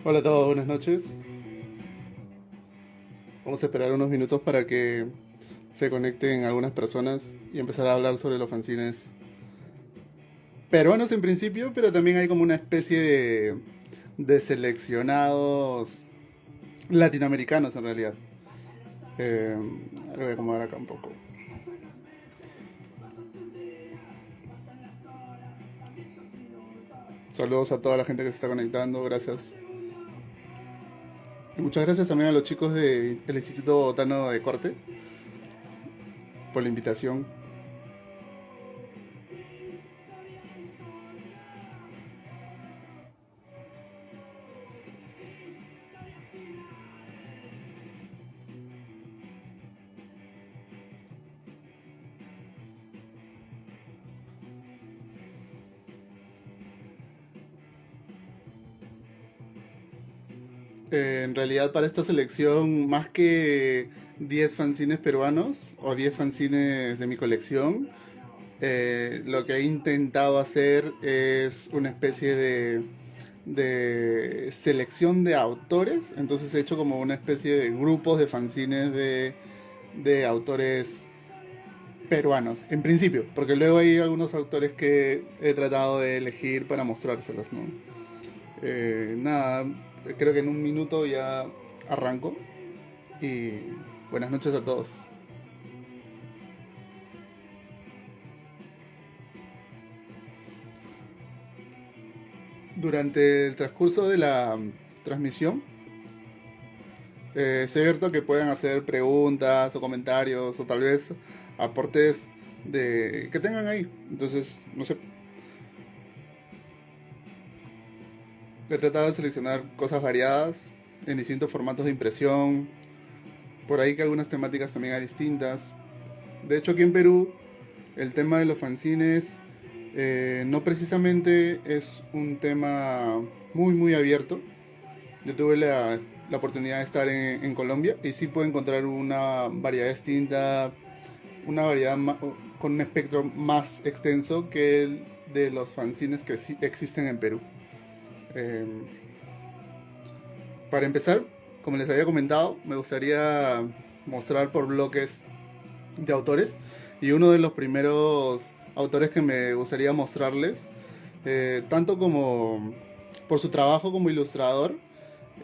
Hola a todos, buenas noches. Vamos a esperar unos minutos para que se conecten algunas personas y empezar a hablar sobre los fanzines peruanos en principio, pero también hay como una especie de seleccionados latinoamericanos en realidad. Eh, Lo voy a acomodar acá un poco. Saludos a toda la gente que se está conectando, gracias. Y muchas gracias también a los chicos del Instituto Botano de Corte por la invitación. En realidad para esta selección, más que 10 fanzines peruanos o 10 fanzines de mi colección, lo que he intentado hacer es una especie de selección de autores. Entonces he hecho como una especie de grupos de fanzines de autores peruanos, en principio, porque luego hay algunos autores que he tratado de elegir para mostrárselos, ¿no? Nada, creo que en un minuto ya arranco y buenas noches a todos. Durante el transcurso de la transmisión, se abierto que puedan hacer preguntas o comentarios o tal vez aportes que tengan ahí. Entonces, no sé, he tratado de seleccionar cosas variadas en distintos formatos de impresión. Por ahí que algunas temáticas también hay distintas. De hecho, aquí en Perú, el tema de los fanzines no precisamente es un tema muy abierto. Yo tuve la oportunidad de estar en Colombia y sí puedo encontrar una variedad distinta, una variedad con un espectro más extenso que el de los fanzines que sí existen en Perú. Eh, para empezar, como les había comentado, me gustaría mostrar por bloques de autores y uno de los primeros autores que me gustaría mostrarles, tanto como por su trabajo como ilustrador,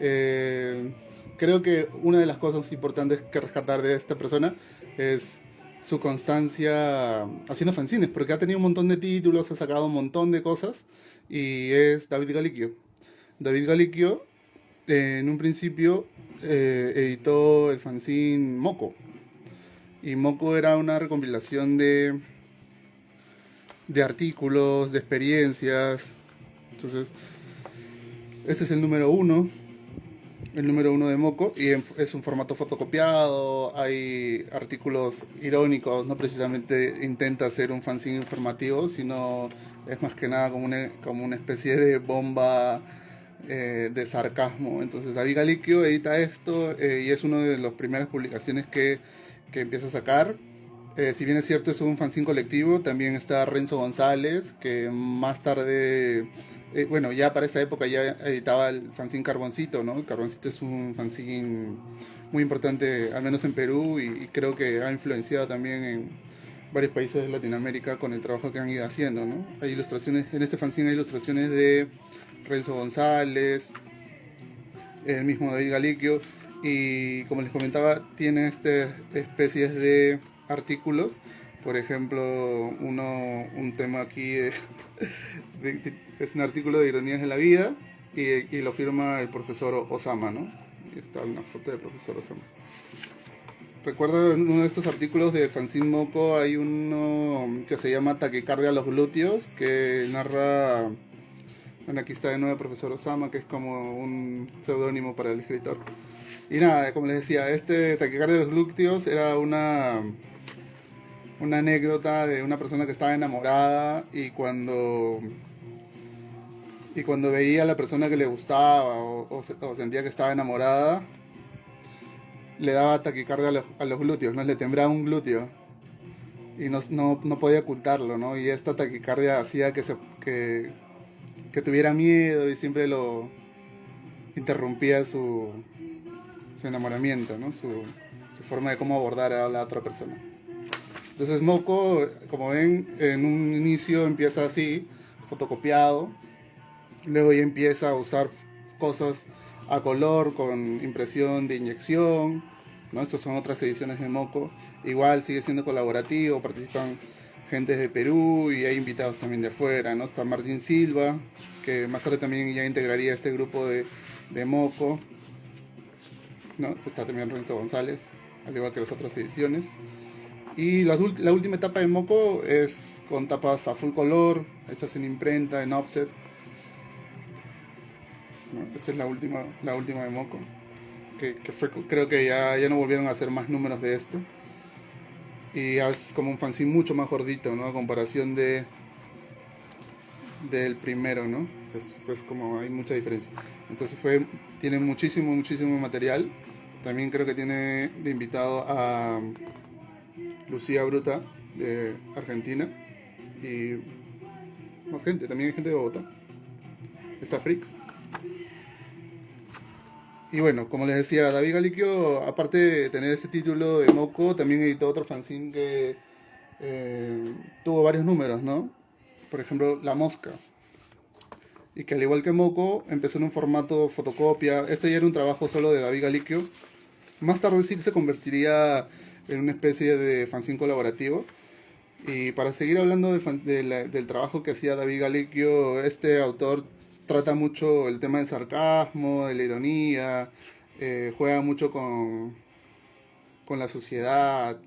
eh, creo que una de las cosas importantes que rescatar de esta persona es su constancia haciendo fanzines, porque ha tenido un montón de títulos, ha sacado un montón de cosas, y es David Galiquio. David Galiquio, en un principio, editó el fanzine Moco, y Moco era una recopilación de artículos, de experiencias. Entonces, ese es el número uno de Moco, y es un formato fotocopiado, hay artículos irónicos, no precisamente intenta hacer un fanzine informativo, sino es más que nada como una especie de bomba de sarcasmo. Entonces David Galiquio edita esto, y es una de las primeras publicaciones que empieza a sacar. Si bien es cierto, es un fanzine colectivo, también está Renzo González, que más tarde, bueno, ya para esa época ya editaba el fanzine Carboncito, ¿no? Carboncito es un fanzine muy importante, al menos en Perú, y creo que ha influenciado también en varios países de Latinoamérica con el trabajo que han ido haciendo, ¿no? Hay ilustraciones, en este fanzine hay ilustraciones de Renzo González, el mismo David Galiquio, y como les comentaba, tiene especies de artículos. Por ejemplo, un tema aquí es un artículo de ironías de la vida, y lo firma el profesor Osama, ¿no? Y está una foto del profesor Osama. Recuerdo en uno de estos artículos de Fanzine Moco hay uno que se llama Taquicardia a los glúteos, que narra. Bueno, aquí está de nuevo el profesor Osama, que es como un seudónimo para el escritor. Y nada, como les decía, este taquicardia de los glúteos era una anécdota de una persona que estaba enamorada, y cuando veía a la persona que le gustaba o sentía que estaba enamorada, le daba taquicardia a los glúteos, ¿no? Le temblaba un glúteo y no podía ocultarlo, ¿no? Y esta taquicardia hacía que tuviera miedo, interrumpía su enamoramiento, ¿no? Su forma de cómo abordar a la otra persona. Entonces Moco, como ven, en un inicio empieza así, fotocopiado, luego ya empieza a usar cosas a color con impresión de inyección, ¿no? Estas son otras ediciones de Moco. Igual sigue siendo colaborativo, participan gentes de Perú y hay invitados también de afuera, ¿no? Está Martín Silva, que más tarde también ya integraría este grupo de Moco, ¿no? Está también Renzo González, al igual que las otras ediciones. Y la última etapa de Moco es con tapas a full color, hechas en imprenta, en offset, ¿no? Esta es la última de Moco, que fue, creo que ya no volvieron a hacer más números de esto. Y es como un fanzine mucho más gordito, ¿no? A comparación del primero, ¿no? Pues como hay mucha diferencia. Entonces tiene muchísimo material. También creo que tiene de invitado a Lucía Bruta de Argentina y más gente, también hay gente de Bogotá. Está Frix. Y bueno, como les decía, David Galiquio, aparte de tener ese título de Moco, también editó otro fanzine que tuvo varios números, ¿no? Por ejemplo, La Mosca. Y que al igual que Moco, empezó en un formato fotocopia. Este ya era un trabajo solo de David Galiquio. Más tarde sí se convertiría en una especie de fanzine colaborativo. Y para seguir hablando del trabajo que hacía David Galiquio, este autor trata mucho el tema del sarcasmo, de la ironía, juega mucho con la sociedad,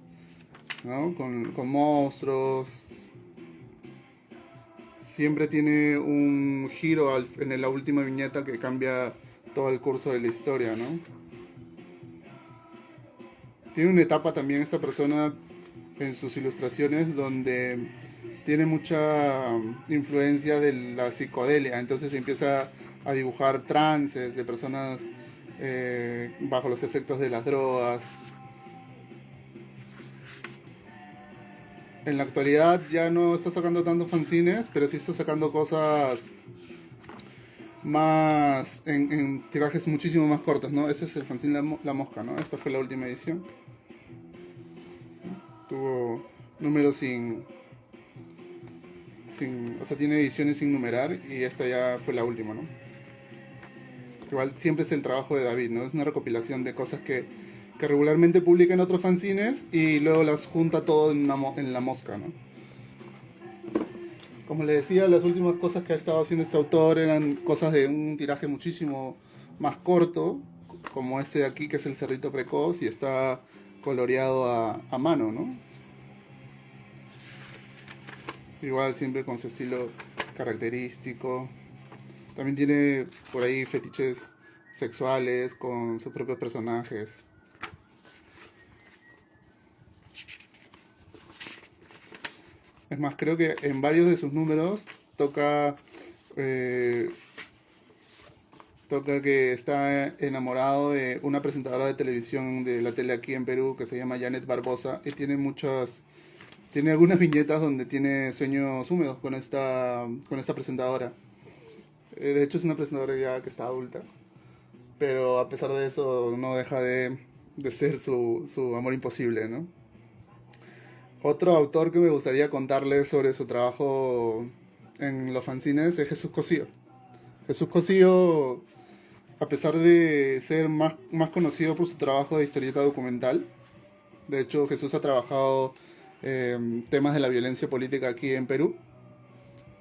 ¿no? Con monstruos. Siempre tiene un giro en la última viñeta que cambia todo el curso de la historia, ¿no? Tiene una etapa también esta persona en sus ilustraciones donde tiene mucha influencia de la psicodelia, entonces empieza a dibujar trances de personas bajo los efectos de las drogas. En la actualidad ya no está sacando tantos fanzines, pero sí está sacando cosas más en tirajes muchísimo más cortos, ¿no? Ese es el fanzine La Mosca, ¿no? Esta fue la última edición. Tuvo números o sea, tiene ediciones sin numerar y esta ya fue la última, ¿no? Igual siempre es el trabajo de David, ¿no? Es una recopilación de cosas que regularmente publica en otros fanzines y luego las junta todo en La Mosca, ¿no? Como le decía, las últimas cosas que ha estado haciendo este autor eran cosas de un tiraje muchísimo más corto, como este de aquí, que es el Cerdito Precoz, y está coloreado a mano, ¿no? Igual siempre con su estilo característico. También tiene por ahí fetiches sexuales con sus propios personajes. Es más, creo que en varios de sus números toca que está enamorado de una presentadora de televisión de la tele aquí en Perú que se llama Janet Barbosa y tiene algunas viñetas donde tiene sueños húmedos con esta presentadora. De hecho es una presentadora ya que está adulta, pero a pesar de eso no deja de ser su amor imposible, ¿no? Otro autor que me gustaría contarles sobre su trabajo en los fanzines es Jesús Cosío. Jesús Cosío, a pesar de ser más conocido por su trabajo de historieta documental, de hecho Jesús ha trabajado temas de la violencia política aquí en Perú.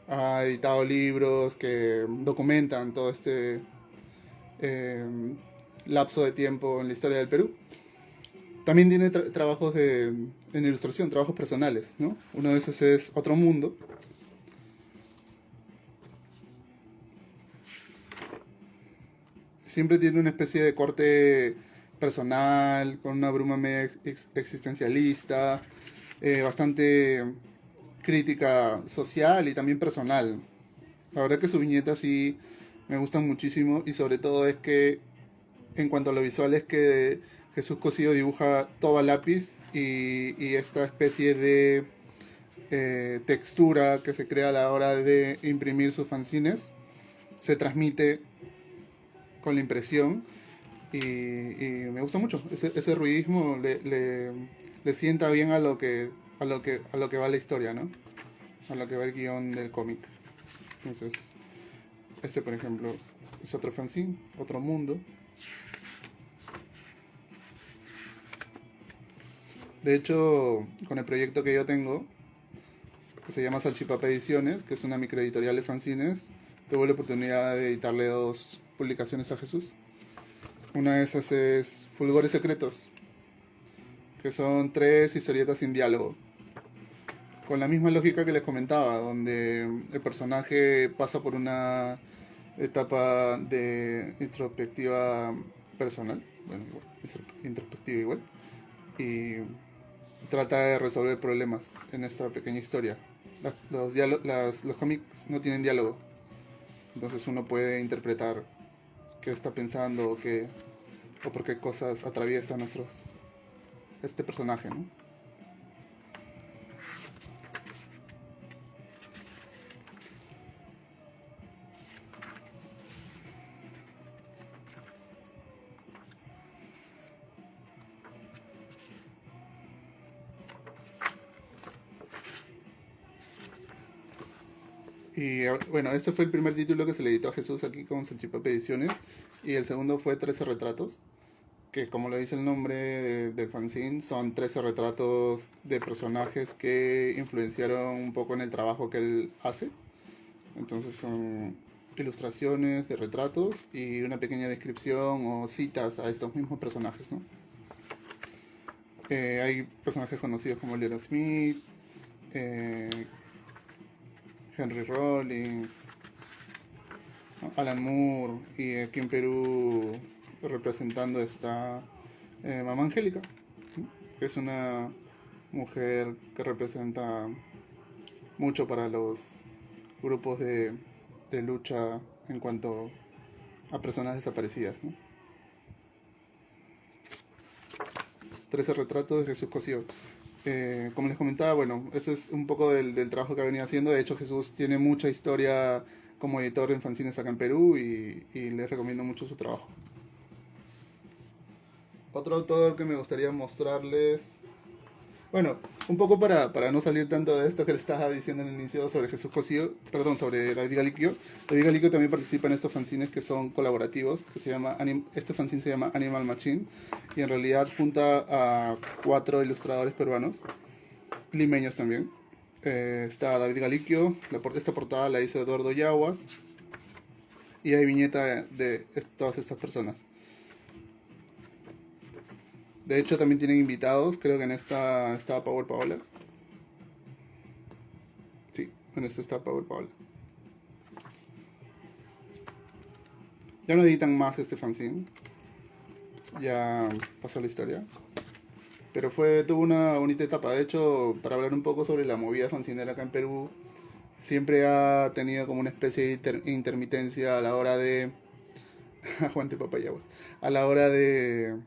Ha editado libros que documentan todo este lapso de tiempo en la historia del Perú. También tiene trabajos en ilustración, trabajos personales, ¿no? Uno de esos es Otro Mundo. Siempre tiene una especie de corte personal, con una bruma media existencialista, bastante crítica social y también personal. La verdad que sus viñetas sí me gustan muchísimo y sobre todo es que en cuanto a lo visual es que Jesús Cosío dibuja todo a lápiz y esta especie de textura que se crea a la hora de imprimir sus fanzines se transmite con la impresión y me gusta mucho. Ese ruidismo le sienta bien a lo que va la historia, ¿no? A lo que va el guión del cómic. Entonces, este por ejemplo es otro fanzine, otro mundo. De hecho, con el proyecto que yo tengo, que se llama Salchipapa Ediciones, que es una microeditorial de fanzines, tuve la oportunidad de editarle 2 publicaciones a Jesús. Una de esas es Fulgores Secretos, que son 3 historietas sin diálogo. Con la misma lógica que les comentaba, donde el personaje pasa por una etapa de introspectiva personal, bueno, igual, introspectiva igual, y trata de resolver problemas en esta pequeña historia. Los cómics no tienen diálogo, entonces uno puede interpretar qué está pensando o por qué cosas atraviesa este personaje, ¿no? Y bueno, este fue el primer título que se le editó a Jesús aquí con Salchipapa Ediciones. Y el segundo fue 13 retratos, que como lo dice el nombre del fanzine, son 13 retratos de personajes que influenciaron un poco en el trabajo que él hace. Entonces son ilustraciones de retratos y una pequeña descripción o citas a estos mismos personajes, ¿no? Hay personajes conocidos como Leon Smith, eh, Henry Rollins, ¿no? Alan Moore, y aquí en Perú representando está Mamá Angélica, ¿no? Que es una mujer que representa mucho para los grupos de lucha en cuanto a personas desaparecidas, ¿no? 13 retratos de Jesús Cosío. Como les comentaba, bueno, eso es un poco del trabajo que ha venido haciendo. De hecho, Jesús tiene mucha historia como editor en fanzines acá en Perú y les recomiendo mucho su trabajo. Otro autor que me gustaría mostrarles, bueno, un poco para no salir tanto de esto que le estaba diciendo en el inicio sobre Jesús Cosío, perdón, sobre David Galiquio. David Galiquio también participa en estos fanzines que son colaborativos, que se llama, este fanzine se llama Animal Machine, y en realidad junta a 4 ilustradores peruanos, limeños también. Está David Galiquio, esta portada la hizo Eduardo Yaguas, y hay viñeta de todas estas personas. De hecho también tienen invitados, creo que en esta estaba Power Paola. Sí, en esta está Power Paola. Ya no editan más este fanzine, ya pasó la historia. Pero tuvo una bonita etapa. De hecho, para hablar un poco sobre la movida fancinera acá en Perú, siempre ha tenido como una especie de intermitencia a la hora de... Aguante papayaguas. A la hora de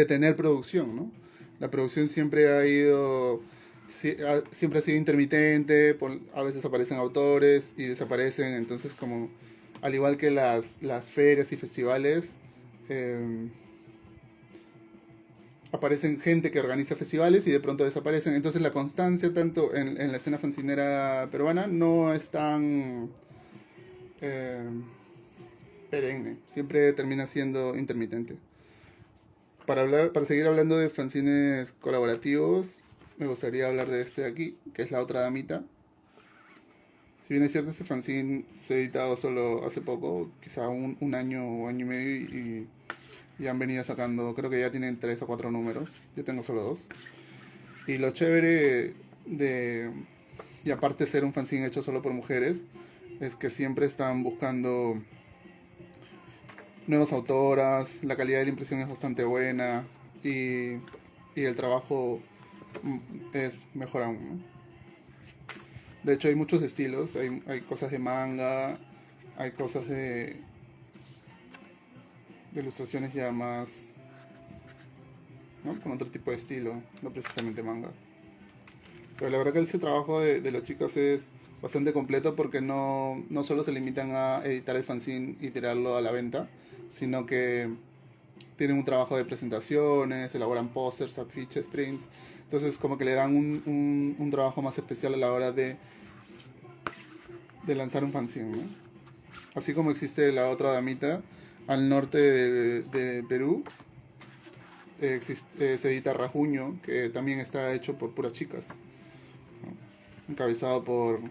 tener producción, ¿no? La producción siempre ha ido... siempre ha sido intermitente, a veces aparecen autores y desaparecen, entonces como... Al igual que las ferias y festivales... aparecen gente que organiza festivales y de pronto desaparecen. Entonces la constancia tanto en la escena fancinera peruana no es tan eh, perenne. Siempre termina siendo intermitente. Para seguir hablando de fanzines colaborativos, me gustaría hablar de este de aquí, que es La Otra Damita. Si bien es cierto, este fanzine se ha editado solo hace poco, quizá un año o año y medio, y han venido sacando, creo que ya tienen 3 o 4 números, yo tengo solo 2. Y lo chévere y aparte de ser un fanzine hecho solo por mujeres, es que siempre están buscando nuevas autoras, la calidad de la impresión es bastante buena y el trabajo es mejor aún, ¿no? De hecho hay muchos estilos, hay cosas de manga, hay cosas de ilustraciones ya más, ¿no? Con otro tipo de estilo, no precisamente manga. Pero la verdad que ese trabajo de las chicas es bastante completo porque no solo se limitan a editar el fanzine y tirarlo a la venta, sino que tienen un trabajo de presentaciones, elaboran pósters, afiches, prints. Entonces como que le dan un trabajo más especial a la hora de lanzar un fanzine, ¿no? Así como existe la otra damita al norte de Perú, se edita Rajuño, que también está hecho por puras chicas, ¿no? Encabezado por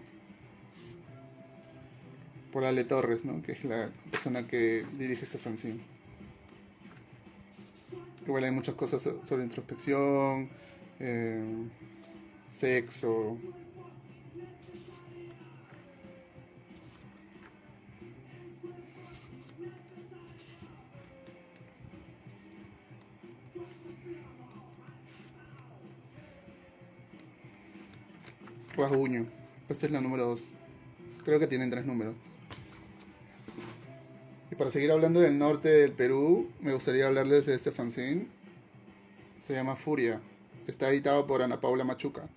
Ale Torres, ¿no? Que es la persona que dirige este fanzine. Igual hay muchas cosas sobre introspección, eh, sexo. Rasguño. Esta es la número 2. Creo que tienen 3 números. Y para seguir hablando del norte del Perú, me gustaría hablarles de este fanzine. Se llama Furia. Está editado por Ana Paula Machuca.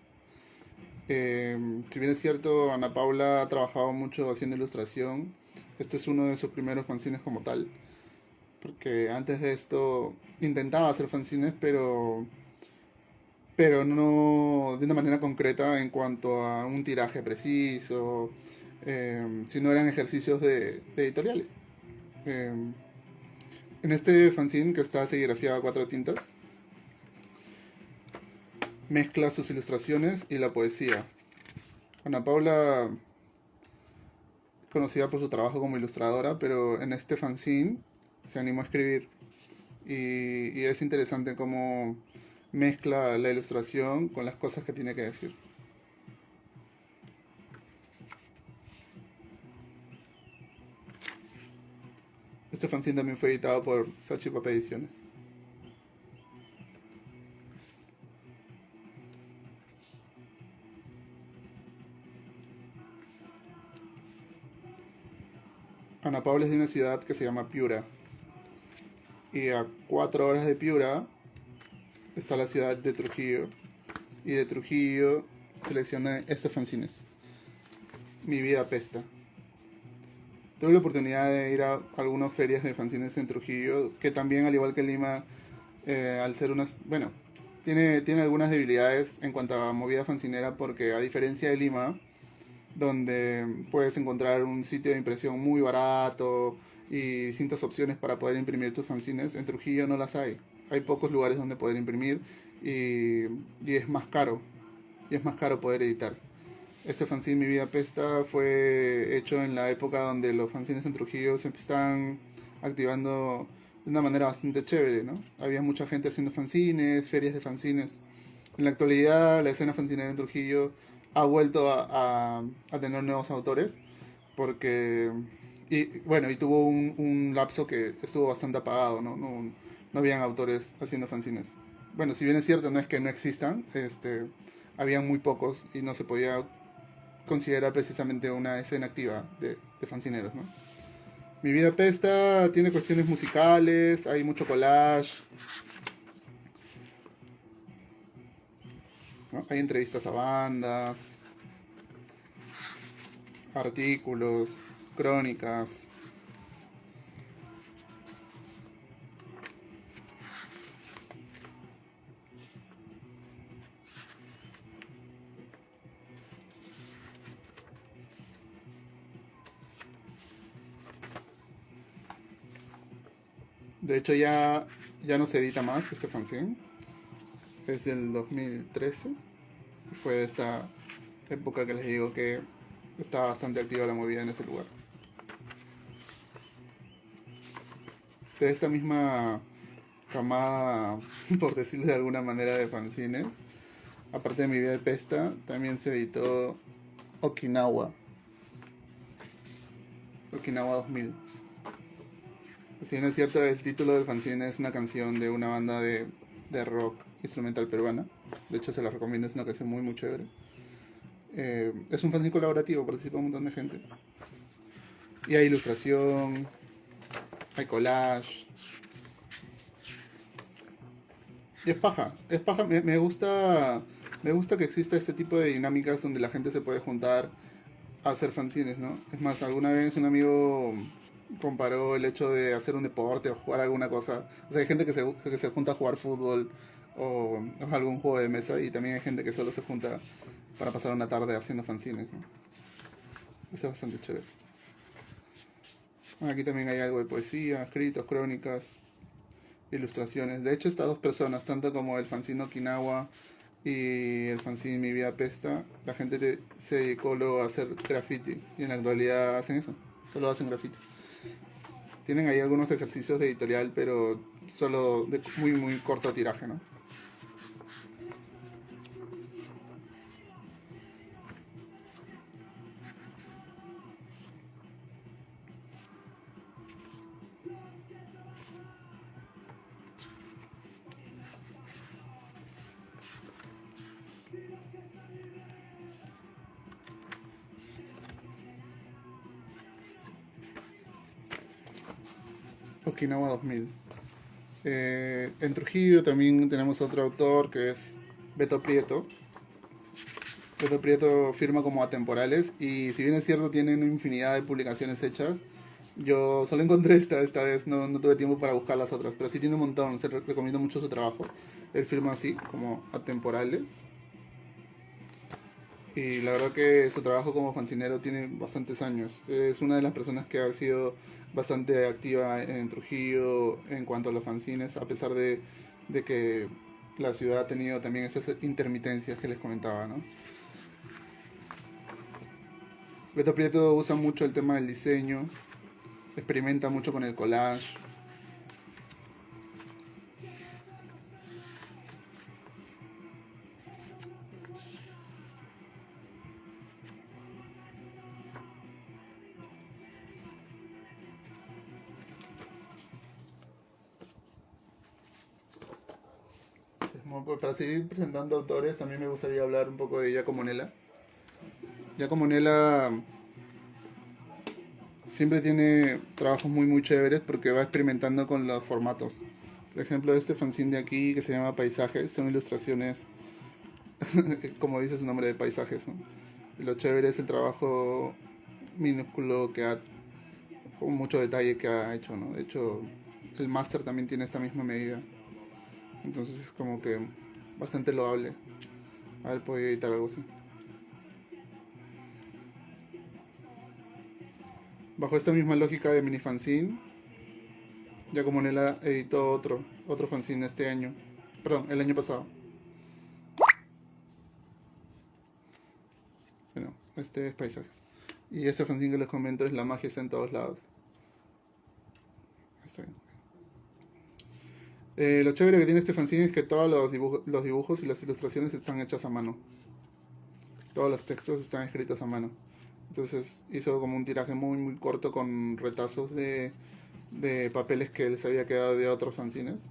Si bien es cierto, Ana Paula ha trabajado mucho haciendo ilustración. Este es uno de sus primeros fanzines como tal. Porque antes de esto intentaba hacer fanzines, pero no de una manera concreta en cuanto a un tiraje preciso, sino eran ejercicios de editoriales. Eh, en este fanzine, que está serigrafiado a 4 tintas, mezcla sus ilustraciones y la poesía. Ana Paula es conocida por su trabajo como ilustradora, pero en este fanzine se animó a escribir. Y es interesante cómo mezcla la ilustración con las cosas que tiene que decir. Este fanzine también fue editado por Sachi Papá Ediciones. Ana Paula es de una ciudad que se llama Piura. Y a 4 horas de Piura está la ciudad de Trujillo. Y de Trujillo selecciona este fanzines. Mi vida apesta. Tuve la oportunidad de ir a algunas ferias de fanzines en Trujillo, que también, al igual que Lima, al ser unas... Bueno, tiene algunas debilidades en cuanto a movida fancinera, porque a diferencia de Lima, donde puedes encontrar un sitio de impresión muy barato y distintas opciones para poder imprimir tus fanzines, en Trujillo no las hay. Hay pocos lugares donde poder imprimir y es más caro. Y es más caro poder editar. Este fanzine Mi Vida Pesta fue hecho en la época donde los fanzines en Trujillo se están activando de una manera bastante chévere, ¿no? Había mucha gente haciendo fanzines, ferias de fanzines. En la actualidad, la escena fanzinera en Trujillo ha vuelto a tener nuevos autores, porque... Y bueno, y tuvo un lapso que estuvo bastante apagado, ¿no? No habían autores haciendo fanzines. Bueno, si bien es cierto, no es que no existan, habían muy pocos y no se podía considerar precisamente una escena activa de fanzineros, ¿no? Mi Vida Pesta tiene cuestiones musicales, hay mucho collage, ¿no? Hay entrevistas a bandas, artículos, crónicas. De hecho ya no se edita más este fanzine. Es del 2013. Fue esta época que les digo que estaba bastante activa la movida en ese lugar. De esta misma camada, por decirlo de alguna manera, de fanzines, aparte de Mi Vida de Pesta, también se editó Okinawa. Okinawa 2000. Si bien es cierto, el título del fanzine es una canción de una banda de rock instrumental peruana. De hecho, se la recomiendo, es una canción muy, muy chévere. Es un fanzine colaborativo, participa un montón de gente. Y hay ilustración, hay collage. Y es paja, me gusta que exista este tipo de dinámicas donde la gente se puede juntar a hacer fanzines, ¿no? Es más, alguna vez un amigo comparó el hecho de hacer un deporte o jugar alguna cosa. O sea, hay gente que se junta a jugar fútbol o algún juego de mesa y también hay gente que solo se junta para pasar una tarde haciendo fanzines, ¿no? Eso es bastante chévere. Aquí también hay algo de poesía, escritos, crónicas, ilustraciones. De hecho, estas dos personas, tanto como el fanzine Okinawa y el fanzine Mi Vida Pesta, la gente se dedicó luego a hacer graffiti y en la actualidad hacen eso, solo hacen graffiti. Tienen ahí algunos ejercicios de editorial, pero solo de muy muy corto tiraje, ¿no? Okinawa 2000. En Trujillo también tenemos otro autor que es Beto Prieto. Beto Prieto firma como Atemporales y si bien es cierto tienen una infinidad de publicaciones hechas, yo solo encontré esta vez, no tuve tiempo para buscar las otras, pero sí tiene un montón, recomiendo mucho su trabajo. Él firma así, como Atemporales. Y la verdad que su trabajo como fancinero tiene bastantes años. Es una de las personas que ha sido bastante activa en Trujillo en cuanto a los fanzines, a pesar de que la ciudad ha tenido también esas intermitencias que les comentaba, ¿no? Beto Prieto usa mucho el tema del diseño, experimenta mucho con el collage. Para seguir presentando autores, también me gustaría hablar un poco de Giacomo Nella. Giacomo Nella siempre tiene trabajos muy muy chéveres porque va experimentando con los formatos. Por ejemplo, este fanzine de aquí que se llama Paisajes, son ilustraciones, como dice su nombre, de paisajes, ¿no? Y lo chévere es el trabajo minúsculo con mucho detalle que ha hecho, ¿no? De hecho, el máster también tiene esta misma medida. Entonces es como que bastante loable haber podido editar algo así. Bajo esta misma lógica de mini fanzine, Giacomo Nella editó otro fanzine este año. Perdón, el año pasado. Bueno, este es Paisajes. Y ese fanzine que les comento es La magia está en todos lados. Está bien. Lo chévere que tiene este fanzine es que todos los dibujos y las ilustraciones están hechas a mano. Todos los textos están escritos a mano. Entonces hizo como un tiraje muy muy corto con retazos de papeles que les había quedado de otros fanzines.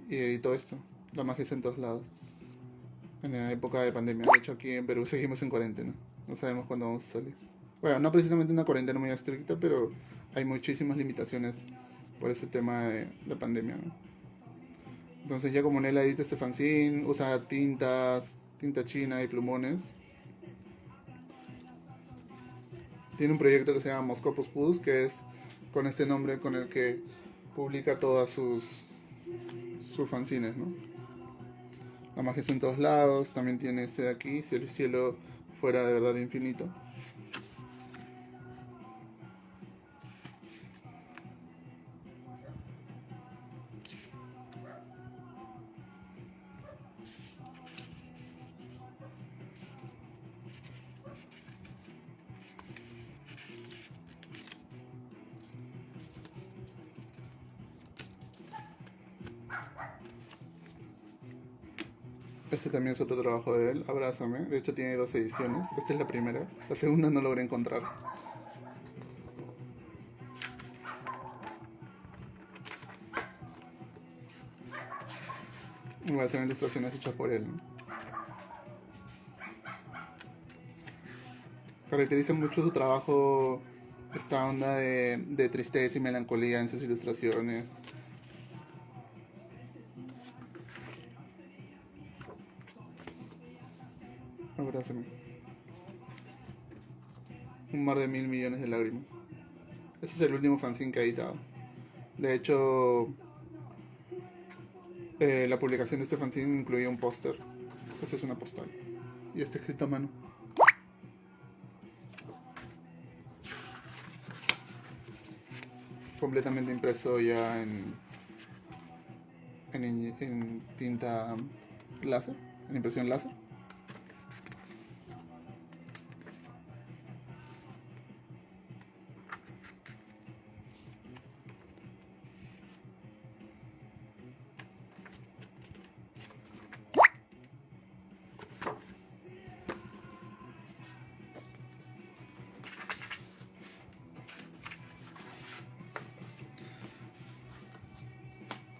Y editó esto. La magia está en todos lados. En la época de pandemia. De hecho aquí en Perú seguimos en cuarentena. No sabemos cuándo vamos a salir. Bueno, no precisamente una cuarentena muy estricta, pero hay muchísimas limitaciones por ese tema de la pandemia, ¿no? Entonces ya como Nela edita este fanzine, usa tinta china y plumones. Tiene un proyecto que se llama Moscopus Pus, que es con este nombre con el que publica todas sus fanzines, ¿no? La magia está en todos lados, también tiene este de aquí, si el cielo fuera de verdad infinito. Este también es otro trabajo de él, Abrázame. De hecho tiene dos ediciones. Esta es la primera. La segunda no logré encontrar. Igual son ilustraciones hechas por él, ¿no? Caracteriza mucho su trabajo esta onda de tristeza y melancolía en sus ilustraciones. Abrázame. Un mar de 1.000 millones de lágrimas. Ese es el último fanzine que ha editado. De hecho, la publicación de este fanzine incluía un póster. Esta es una postal. Y está escrito a mano. Completamente impreso ya en tinta láser, en impresión láser.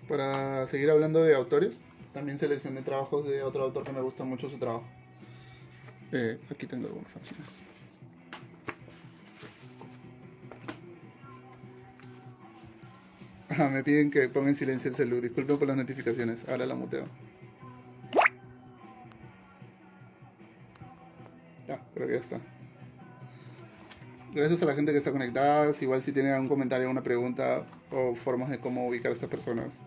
Para seguir hablando de autores, también seleccioné trabajos de otro autor que me gusta mucho su trabajo. Aquí tengo algunos fanzines. Me piden que ponga en silencio el celular. Disculpen por las notificaciones. Ahora la muteo. Ya, creo que ya está. Gracias a la gente que está conectada. Igual si tienen algún comentario, alguna pregunta o formas de cómo ubicar a estas personas.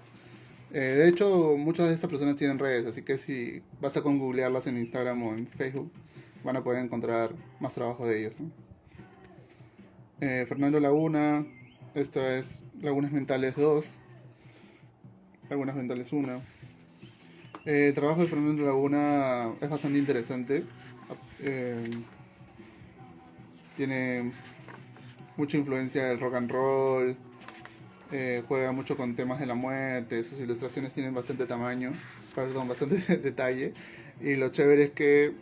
De hecho, muchas de estas personas tienen redes, así que si vas a googlearlas en Instagram o en Facebook, van a poder encontrar más trabajo de ellos, ¿no? Fernando Laguna, esto es Lagunas Mentales 2, Lagunas Mentales 1. El trabajo de Fernando Laguna es bastante interesante. Eh, Tiene mucha influencia del rock and roll, juega mucho con temas de la muerte, sus ilustraciones tienen bastante tamaño, perdón, bastante detalle, y lo chévere es que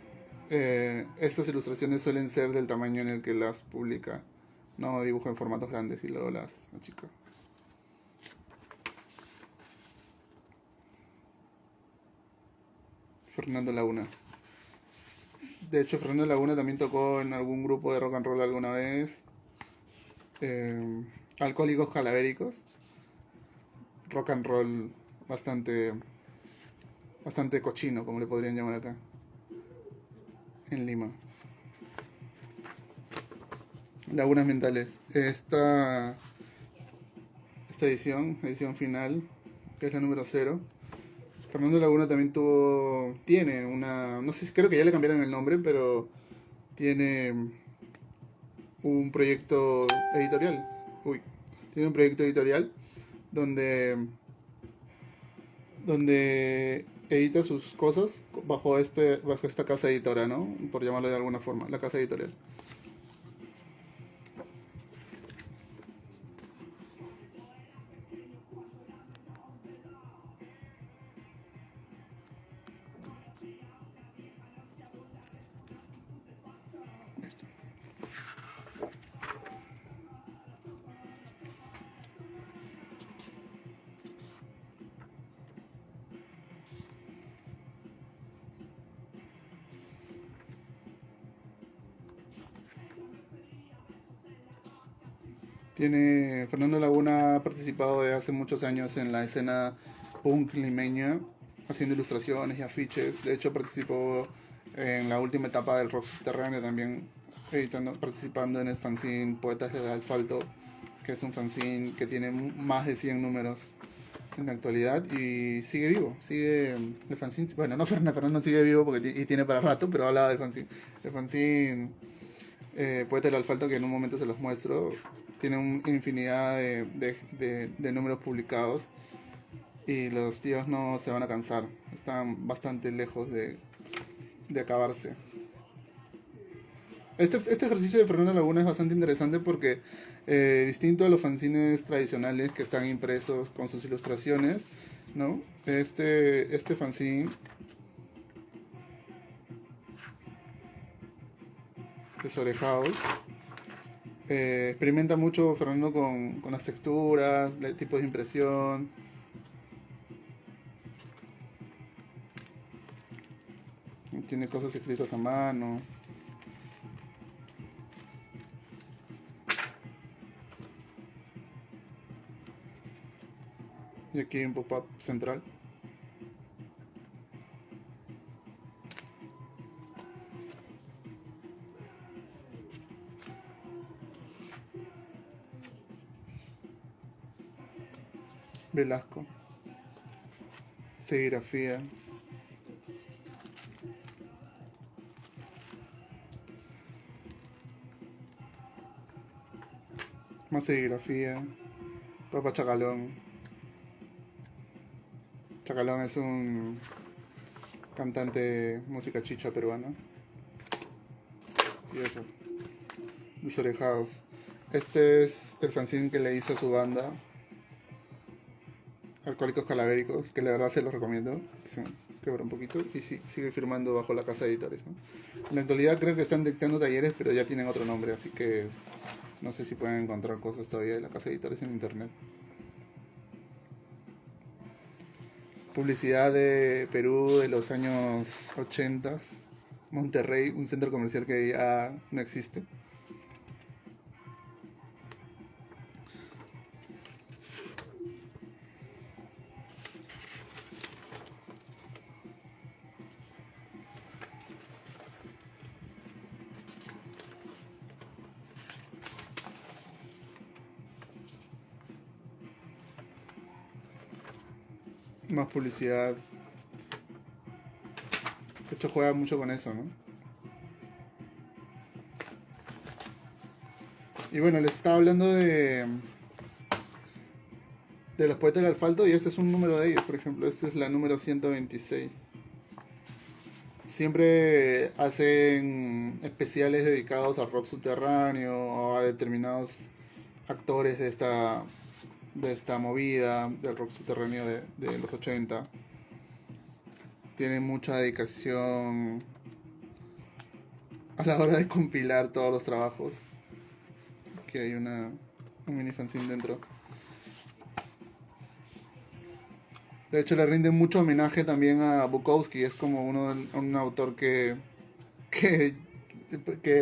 estas ilustraciones suelen ser del tamaño en el que las publica, no dibuja en formatos grandes y luego las achica. Fernando Laguna. De hecho, Fernando Laguna también tocó en algún grupo de rock and roll alguna vez. Alcohólicos Calavéricos. Rock and roll bastante cochino, como le podrían llamar acá, en Lima. Lagunas Mentales. Esta edición final, que es la número 0. Fernando Laguna también tiene una, no sé, creo que ya le cambiaron el nombre, pero tiene un proyecto editorial. Tiene un proyecto editorial donde edita sus cosas bajo esta casa editora, ¿no? Por llamarlo de alguna forma, la casa editorial. Fernando Laguna ha participado de hace muchos años en la escena punk limeña, haciendo ilustraciones y afiches. De hecho, participó en la última etapa del rock subterráneo también, participando en el fanzine Poetas del Asfalto, que es un fanzine que tiene más de 100 números en la actualidad y sigue vivo. Sigue el fanzine, bueno, no, Fernando sigue vivo porque tiene para rato, pero hablaba del fanzine. El fanzine Poetas del Asfalto, que en un momento se los muestro, tiene una infinidad de números publicados y los tíos no se van a cansar, están bastante lejos de acabarse. Este ejercicio de Fernando Laguna es bastante interesante porque, distinto a los fanzines tradicionales que están impresos con sus ilustraciones, ¿no? Este fanzine Desorejados experimenta mucho Fernando con las texturas, el tipo de impresión. Tiene cosas escritas a mano. Y aquí un pop-up central. Velasco. Serigrafía. Más serigrafía. Papa Chacalón. Chacalón es un cantante de música chicha peruana. Y eso. Desorejados. Este es el fanzine que le hizo a su banda, Alcohólicos Calavéricos, que la verdad se los recomiendo. Se quebra un poquito y sigue firmando bajo la casa de editores, ¿no? En la actualidad creo que están dictando talleres, pero ya tienen otro nombre, así que no sé si pueden encontrar cosas todavía de la casa de editores en internet. Publicidad de Perú de los años 80. Monterrey, un centro comercial que ya no existe. Más publicidad. De hecho juega mucho con eso, ¿no? Y bueno, les estaba hablando de los poetas del asfalto y este es un número de ellos, por ejemplo. Esta es la número 126. Siempre hacen especiales dedicados al rock subterráneo o a determinados actores de esta movida del rock subterráneo de los 80. Tienen mucha dedicación a la hora de compilar todos los trabajos. Aquí hay un mini fanzine dentro. De hecho le rinden mucho homenaje también a Bukowski. Es como un autor que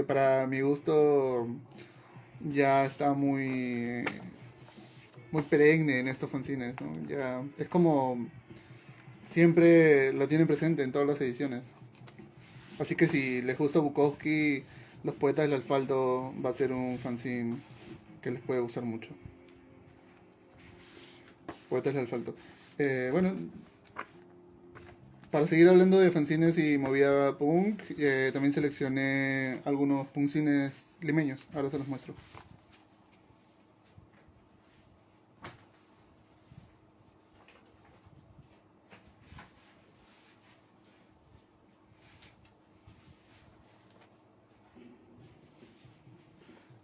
para mi gusto ya está muy perenne en estos fanzines, ¿no? Ya es como siempre lo tienen presente en todas las ediciones. Así que si les gusta Bukowski, Los Poetas del Asfalto va a ser un fanzine que les puede gustar mucho. Poetas del Asfalto. Bueno, para seguir hablando de fanzines y movida punk, también seleccioné algunos punkzines limeños. Ahora se los muestro.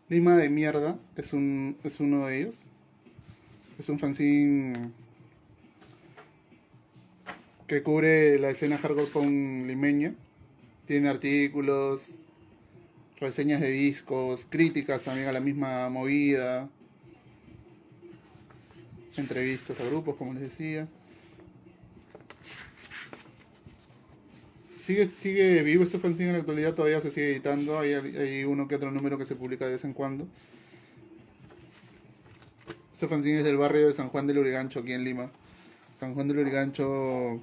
Lima de Mierda es uno de ellos. Es un fanzine que cubre la escena hardcore punk limeña. Tiene artículos, reseñas de discos, críticas también a la misma movida, entrevistas a grupos, como les decía. Sigue vivo este fanzine en la actualidad, todavía se sigue editando, hay uno que otro número que se publica de vez en cuando. Este fanzine es del barrio de San Juan del Lurigancho, aquí en Lima. San Juan del Lurigancho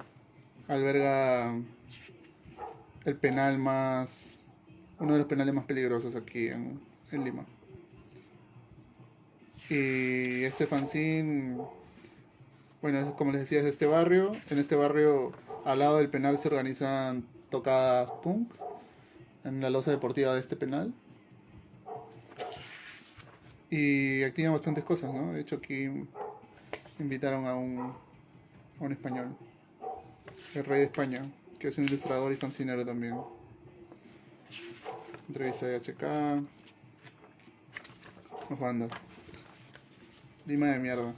alberga el penal uno de los penales más peligrosos aquí en Lima. Y este fanzine, bueno, como les decía, es de este barrio. En este barrio, al lado del penal, se organizan tocadas punk en la loza deportiva de este penal. Y activan bastantes cosas, ¿no? De hecho, aquí invitaron a un español, el rey de España, que es un ilustrador y fancinero también. Entrevista de HK. Las bandas. Lima de Mierda.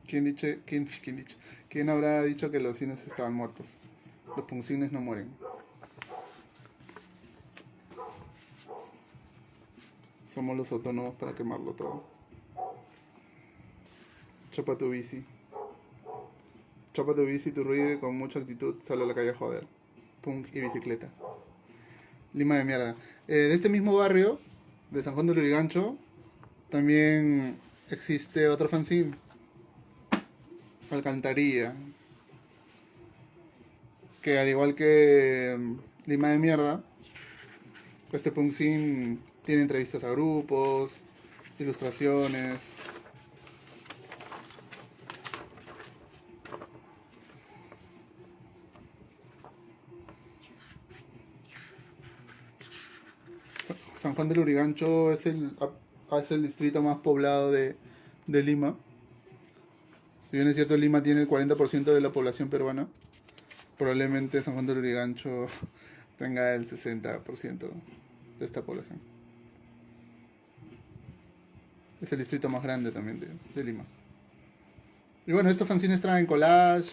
¿Quién habrá dicho que los cines estaban muertos? Los punkcines no mueren. Somos los autónomos para quemarlo todo. Chapa tu bici. Chapa tu bici, tu ruido y con mucha actitud sale a la calle a joder. Punk y bicicleta. Lima de Mierda. De este mismo barrio, de San Juan del Lurigancho, también existe otro fanzine. Alcantarilla. Que al igual que Lima de Mierda, este punkzine tiene entrevistas a grupos, ilustraciones. San Juan del Lurigancho es el distrito más poblado de Lima. Si bien es cierto, Lima tiene el 40% de la población peruana, probablemente San Juan del Lurigancho tenga el 60% de esta población. Es el distrito más grande también de Lima. Y bueno, estos fanzines traen collage,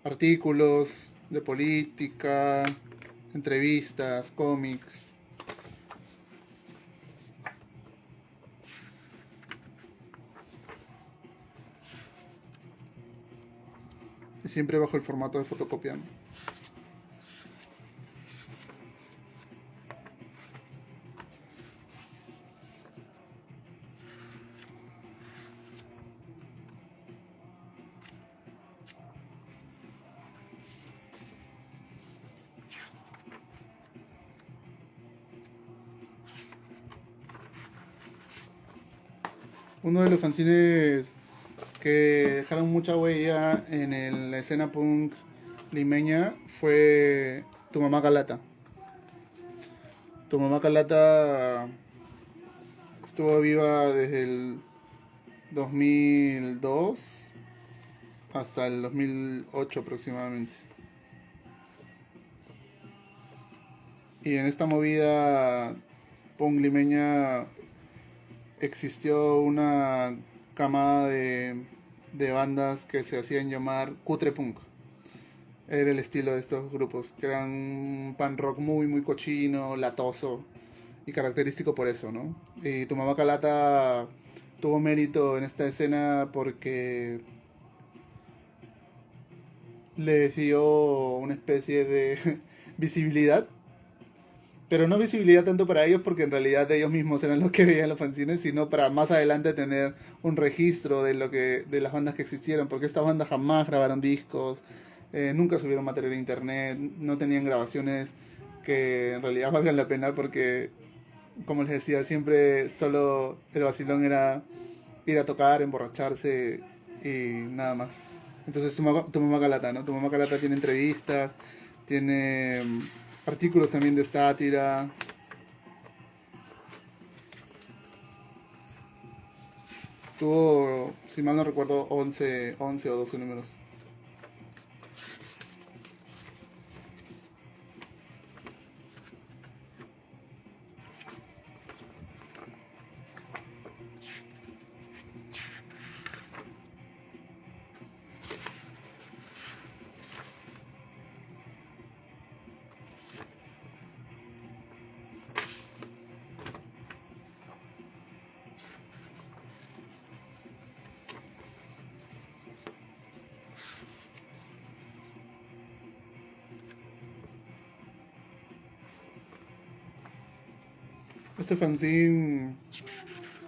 artículos de política, entrevistas, cómics. Y siempre bajo el formato de fotocopia, ¿no? Uno de los fanzines que dejaron mucha huella en la escena punk limeña fue Tu Mamá Calata. Tu Mamá Calata estuvo viva desde el 2002 hasta el 2008 aproximadamente. Y en esta movida punk limeña existió una camada de bandas que se hacían llamar cutre punk. Era el estilo de estos grupos, que eran un pan rock muy muy cochino, latoso y característico por eso, ¿no? Y Tu Mamá Calata tuvo mérito en esta escena porque les dio una especie de visibilidad, pero no visibilidad tanto para ellos porque en realidad ellos mismos eran los que veían los fanzines, sino para más adelante tener un registro de las bandas que existieron, porque estas bandas jamás grabaron discos, nunca subieron material a internet, no tenían grabaciones que en realidad valgan la pena porque, como les decía, siempre solo el vacilón era ir a tocar, emborracharse y nada más. Entonces tu mamá Calata, ¿no? Tu Mamá Calata tiene entrevistas, tiene artículos también de sátira. Tuvo, si mal no recuerdo, 11 o 12 números. Este fanzine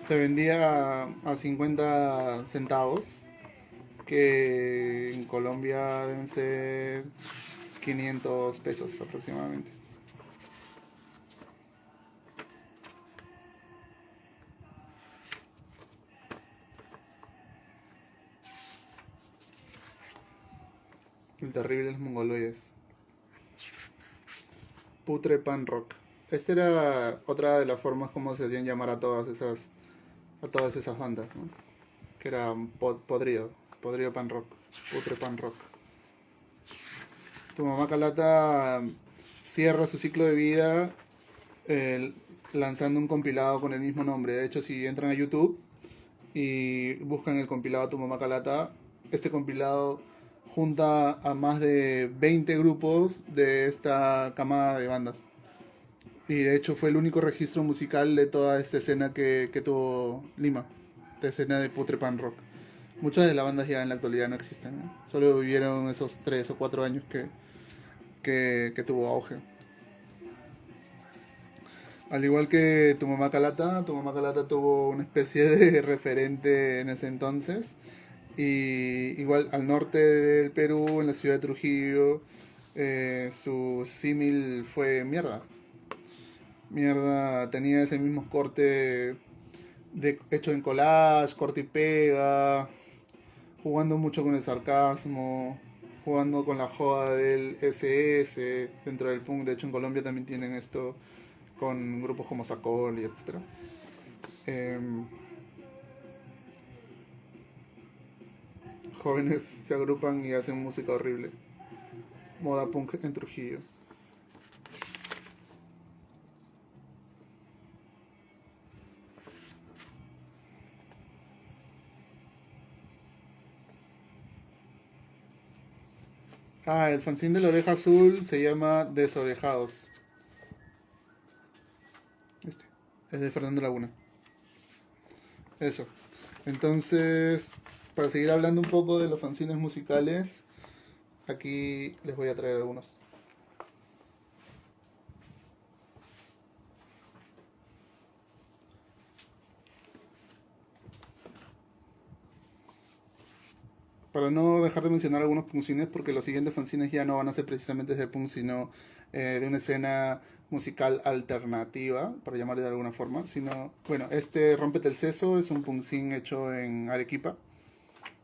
se vendía a 50 centavos, que en Colombia deben ser 500 pesos aproximadamente. El terrible de los mongoloides. Putre Pan Rock. Esta era otra de las formas como se hacían llamar a todas esas bandas, ¿no? Que era podrido Pan Rock, Putre Pan Rock. Tu Mamá Calata cierra su ciclo de vida lanzando un compilado con el mismo nombre. De hecho, si entran a YouTube y buscan el compilado Tu Mamá Calata, este compilado junta a más de 20 grupos de esta camada de bandas. Y de hecho fue el único registro musical de toda esta escena que tuvo Lima, de escena de Putre Pan Rock. Muchas de las bandas ya en la actualidad no existen, ¿no? Solo vivieron esos 3 o 4 años que tuvo auge. Al igual que Tu Mamá Calata tuvo una especie de referente en ese entonces. Y igual al norte del Perú, en la ciudad de Trujillo, su símil fue Mierda. Mierda tenía ese mismo corte hecho en collage, corte y pega, jugando mucho con el sarcasmo, jugando con la joda del SS dentro del punk. De hecho, en Colombia también tienen esto con grupos como Sacol y etcétera. Jóvenes se agrupan y hacen música horrible. Moda punk en Trujillo. Ah, el fanzine de la oreja azul se llama Desorejados. Este. Es de Fernando Laguna. Eso. Entonces, para seguir hablando un poco de los fanzines musicales, aquí les voy a traer algunos. Para no dejar de mencionar algunos punkcines, porque los siguientes fanzines ya no van a ser precisamente de punk, sino de una escena musical alternativa, para llamarle de alguna forma. Sino, bueno, este Rómpete el Seso es un punkcine hecho en Arequipa.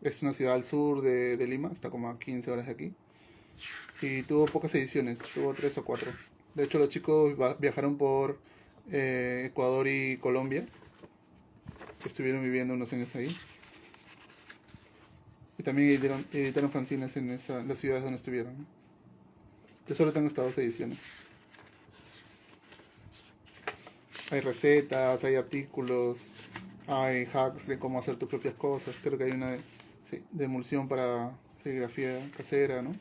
Es una ciudad al sur de Lima, está como a 15 horas de aquí. Y tuvo pocas ediciones, tuvo 3 o 4. De hecho, los chicos viajaron por Ecuador y Colombia, que estuvieron viviendo unos años ahí. Y también editaron fanzines en las ciudades donde estuvieron. Yo solo tengo estas 2 ediciones. Hay recetas, hay artículos, hay hacks de cómo hacer tus propias cosas. Creo que hay una de emulsión para serigrafía casera, ¿no?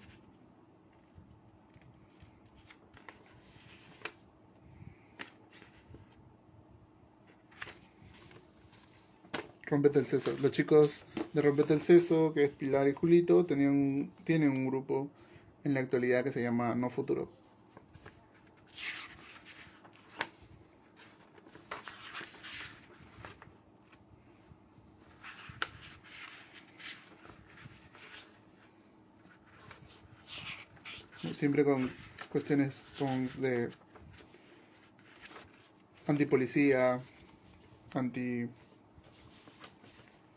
Rompete el Seso. Los chicos de Rompete el Seso, que es Pilar y Julito, tienen un grupo en la actualidad que se llama No Futuro. Siempre con cuestiones de antipolicía,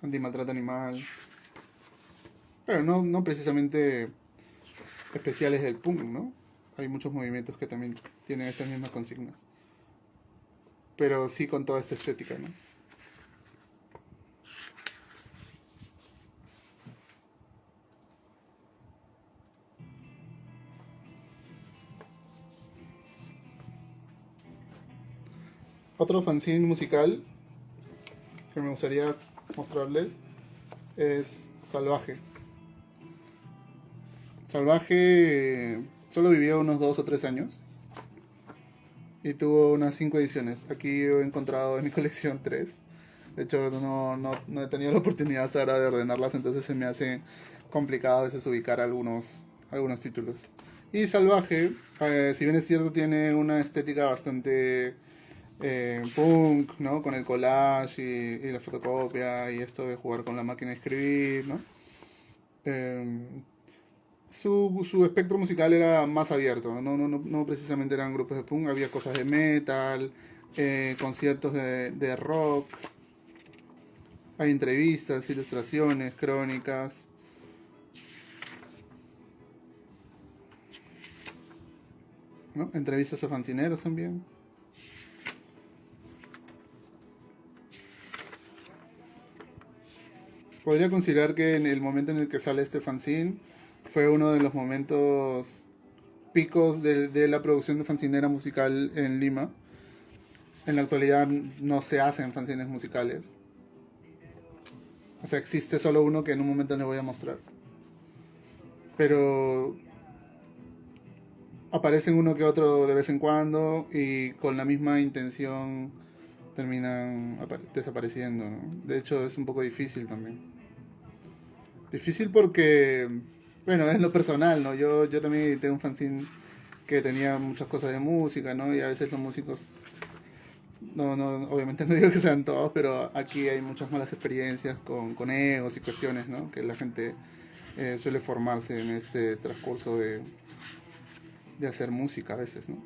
anti-maltrato animal. Pero no precisamente especiales del punk, ¿no? Hay muchos movimientos que también tienen estas mismas consignas. Pero sí con toda esta estética, ¿no? Otro fanzine musical que me gustaría mostrarles es Salvaje. Salvaje solo vivió unos 2 o 3 años y tuvo unas 5 ediciones. Aquí he encontrado en mi colección 3. De hecho, no he tenido la oportunidad ahora de ordenarlas, entonces se me hace complicado a veces ubicar algunos títulos. Y Salvaje, si bien es cierto, tiene una estética bastante punk, ¿no? Con el collage y la fotocopia y esto de jugar con la máquina de escribir, ¿no? Eh, su espectro musical era más abierto, no precisamente eran grupos de punk, había cosas de metal, conciertos de rock, hay entrevistas, ilustraciones, crónicas. ¿No? Entrevistas a fanzineros también. Podría considerar que en el momento en el que sale este fanzine fue uno de los momentos picos de la producción de fanzinera musical en Lima. En la actualidad no se hacen fanzines musicales. O sea, existe solo uno que en un momento les voy a mostrar. Pero aparecen uno que otro de vez en cuando y con la misma intención terminan desapareciendo, ¿no? De hecho, es un poco difícil también. Difícil porque, bueno, es lo personal, ¿no? Yo también tengo un fanzine que tenía muchas cosas de música, ¿no? Y a veces los músicos, obviamente no digo que sean todos, pero aquí hay muchas malas experiencias con egos y cuestiones, ¿no? Que la gente suele formarse en este transcurso de hacer música a veces, ¿no?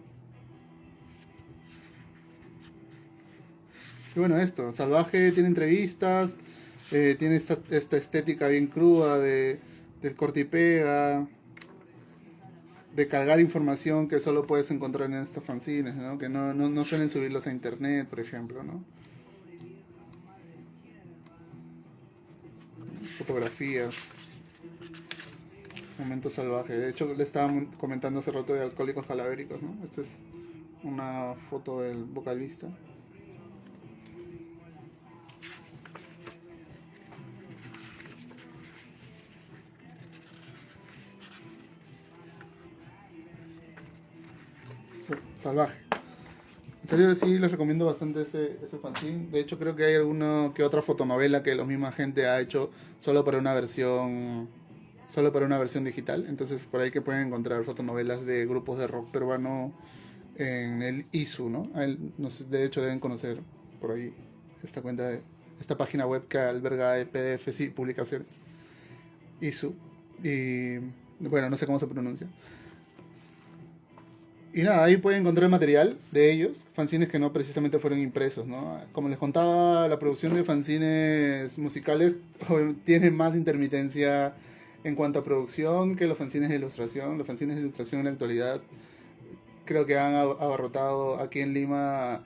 Y bueno, esto, Salvaje tiene entrevistas, tiene esta estética bien cruda del corte y pega, de cargar información que solo puedes encontrar en estos fanzines, ¿no? Que no suelen subirlos a internet, por ejemplo, ¿no? Fotografías, Momento Salvaje. De hecho, le estaba comentando hace rato de Alcohólicos Calavéricos, ¿no? Esto es una foto del vocalista. Salvaje. En serio, sí, les recomiendo bastante ese fanzine. De hecho, creo que hay alguna que otra fotonovela que la misma gente ha hecho solo para una versión digital. Entonces, por ahí que pueden encontrar fotonovelas de grupos de rock peruano en el ISU, ¿no? No sé, de hecho, deben conocer por ahí esta página web que alberga PDFs y publicaciones. ISU. Y bueno, no sé cómo se pronuncia. Y nada, ahí pueden encontrar material de ellos, fanzines que no precisamente fueron impresos, ¿no? Como les contaba, la producción de fanzines musicales tiene más intermitencia en cuanto a producción que los fanzines de ilustración. Los fanzines de ilustración en la actualidad creo que han abarrotado aquí en Lima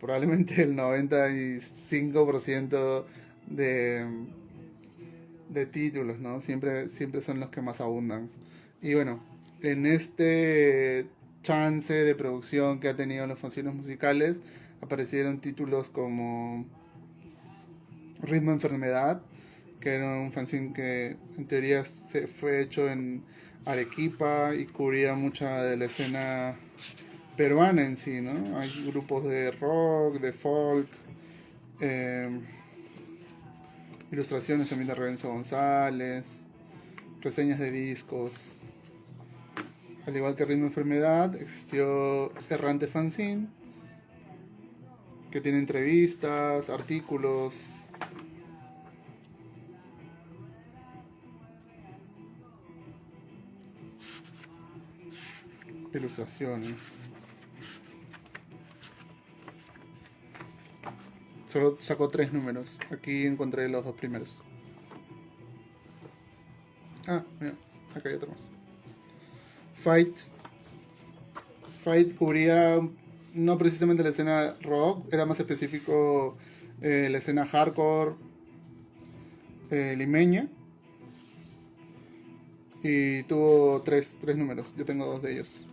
probablemente el 95% de, de títulos, ¿no? Siempre son los que más abundan. Y bueno, en este chance de producción que ha tenido los fanzines musicales, aparecieron títulos como Ritmo Enfermedad, que era un fanzine que en teoría se fue hecho en Arequipa y cubría mucha de la escena peruana en sí, ¿no? Hay grupos de rock, de folk, eh, ilustraciones también de Renzo González, reseñas de discos. Al igual que Ritmo Enfermedad, existió Errante Fanzine, que tiene entrevistas, artículos, ilustraciones. Solo sacó 3 números. Aquí encontré los 2 primeros. Ah, mira, acá hay otro más. Fight. Fight cubría no precisamente la escena rock, era más específico la escena hardcore limeña. Y tuvo tres números, yo tengo 2 de ellos.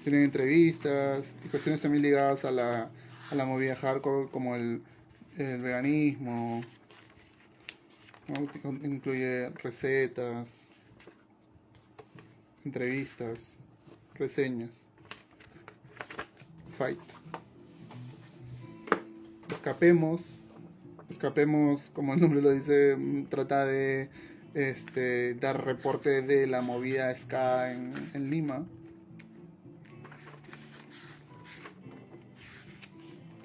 Tienen entrevistas y cuestiones también ligadas a la movida hardcore, como el veganismo, ¿no? Incluye recetas, entrevistas, reseñas. Fight. Escapemos, como el nombre lo dice, trata de dar reporte de la movida ska en Lima.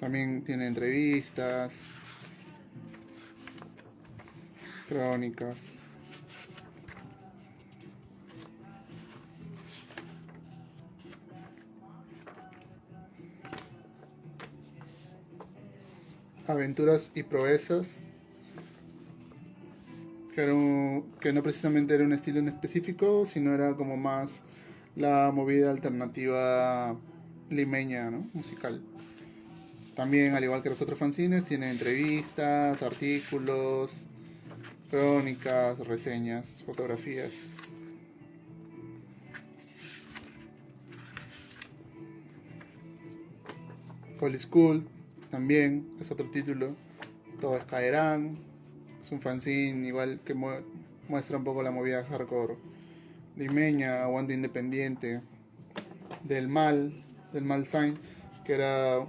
También tiene entrevistas, crónicas. Aventuras y proezas, que no precisamente era un estilo en específico, sino era como más la movida alternativa limeña, ¿no? Musical. También, al igual que los otros fanzines, tiene entrevistas, artículos, crónicas, reseñas, fotografías. Holy School también es otro título. Todos caerán. Es un fanzine igual que muestra un poco la movida hardcore limeña, aguante independiente. Del Mal Sign, que era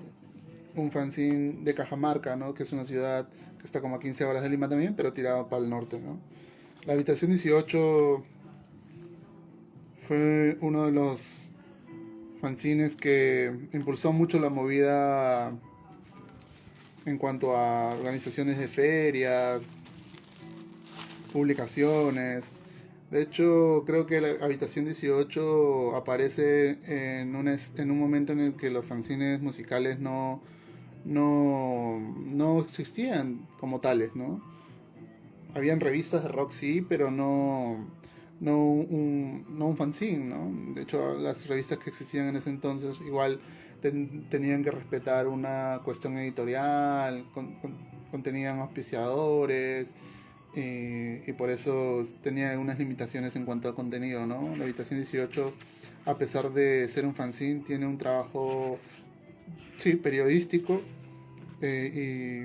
un fanzine de Cajamarca, ¿no? Que es una ciudad que está como a 15 horas de Lima también, pero tirada para el norte, ¿no? La Habitación 18 fue uno de los fanzines que impulsó mucho la movida en cuanto a organizaciones de ferias, publicaciones, De hecho, creo que la habitación 18 aparece en un momento en el que los fanzines musicales no existían como tales, ¿no? Habían revistas de rock, sí, pero no un fanzine, ¿no? De hecho, las revistas que existían en ese entonces igual tenían que respetar una cuestión editorial, contenían auspiciadores, y por eso tenía algunas limitaciones en cuanto al contenido, ¿no? La habitación 18, a pesar de ser un fanzine, tiene un trabajo, sí, periodístico, y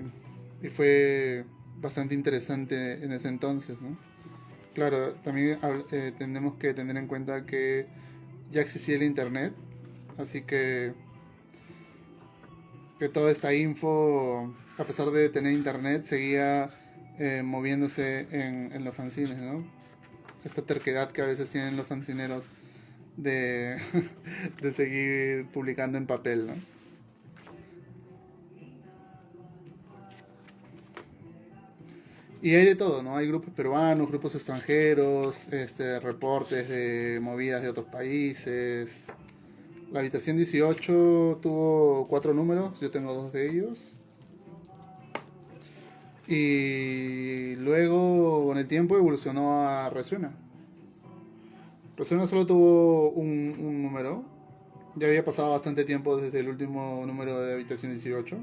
fue bastante interesante en ese entonces, ¿no? Claro, también tenemos que tener en cuenta que ya existía el internet, así que toda esta info, a pesar de tener internet, seguía moviéndose en los fanzines, ¿no? Esta terquedad que a veces tienen los fanzineros de, de seguir publicando en papel, ¿no? Y hay de todo, ¿no? Hay grupos peruanos, grupos extranjeros, reportes de movidas de otros países. La habitación 18 tuvo 4 números, yo tengo 2 de ellos. Y luego, con el tiempo, evolucionó a Resuena. Resuena solo tuvo un número. Ya había pasado bastante tiempo desde el último número de Habitación 18.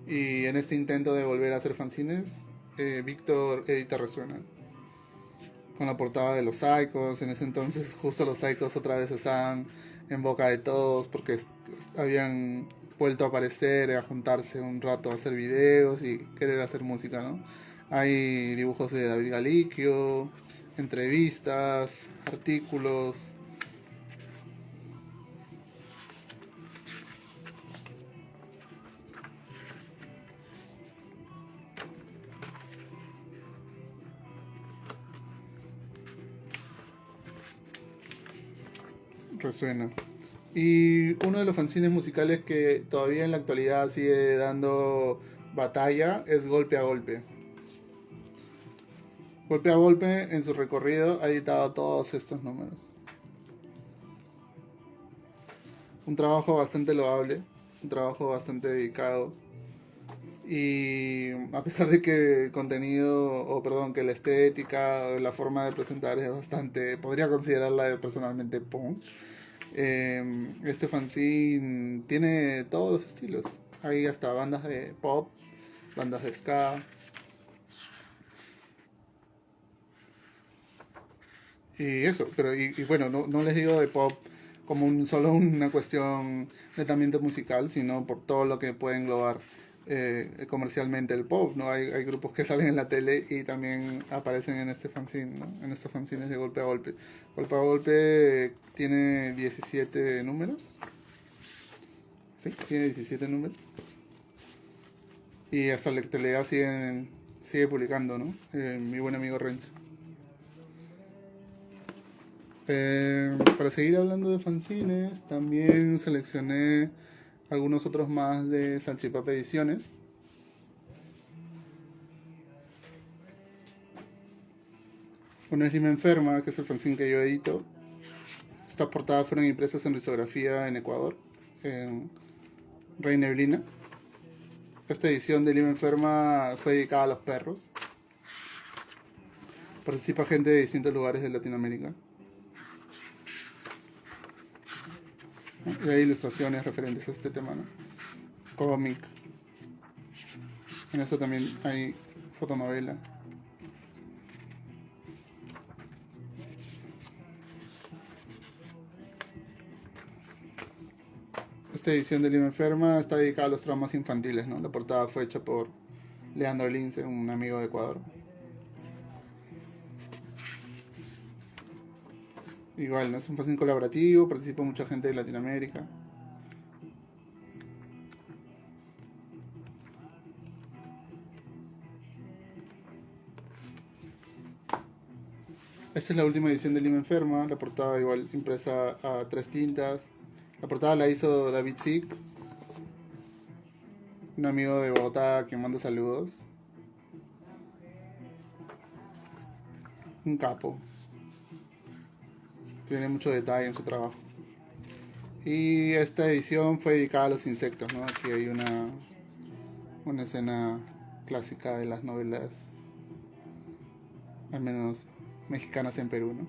Y en este intento de volver a hacer fanzines, Víctor edita Resuena. Con la portada de los Psychos. En ese entonces, justo los Psychos otra vez estaban en boca de todos porque habían vuelto a aparecer, a juntarse un rato a hacer videos y querer hacer música, ¿no? Hay dibujos de David Galiquio, entrevistas, artículos. Resuena. Y uno de los fanzines musicales que todavía en la actualidad sigue dando batalla es Golpe a Golpe. Golpe a Golpe en su recorrido ha editado todos estos números. Un trabajo bastante loable, un trabajo bastante dedicado. Y a pesar de que el contenido, o perdón, que la estética, o la forma de presentar es bastante, podría considerarla personalmente punk, este fanzine tiene todos los estilos. Hay hasta bandas de pop, bandas de ska, y eso, pero y bueno, no les digo de pop como solo una cuestión netamente musical, sino por todo lo que puede englobar comercialmente el pop, ¿no? Hay grupos que salen en la tele y también aparecen en este fanzine, ¿no? En estos fanzines de Golpe a Golpe. Golpe a Golpe tiene 17 números, ¿sí? Tiene 17 números. Y hasta la actualidad sigue publicando, ¿no? Mi buen amigo Renzo. Para seguir hablando de fanzines, también seleccioné algunos otros más de Salchipapa Ediciones. Uno es Lima Enferma, que es el fanzine que yo edito. Estas portadas fueron impresas en risografía en Ecuador, en Rey Neblina. Esta edición de Lima Enferma fue dedicada a los perros. Participa gente de distintos lugares de Latinoamérica. Y hay ilustraciones referentes a este tema, ¿no? Cómic. En esto también hay fotonovela. Esta edición de Lima Enferma está dedicada a los traumas infantiles, ¿no? La portada fue hecha por Leandro Lince, un amigo de Ecuador. Igual, ¿no? Es un fanzine colaborativo, participa mucha gente de Latinoamérica. Esta es la última edición de Lima Enferma, la portada igual impresa a 3 tintas. La portada la hizo David Zick, un amigo de Bogotá que manda saludos. Un capo. Tiene mucho detalle en su trabajo. Y esta edición fue dedicada a los insectos, ¿no? Aquí hay una escena clásica de las novelas, al menos mexicanas en Perú, ¿no?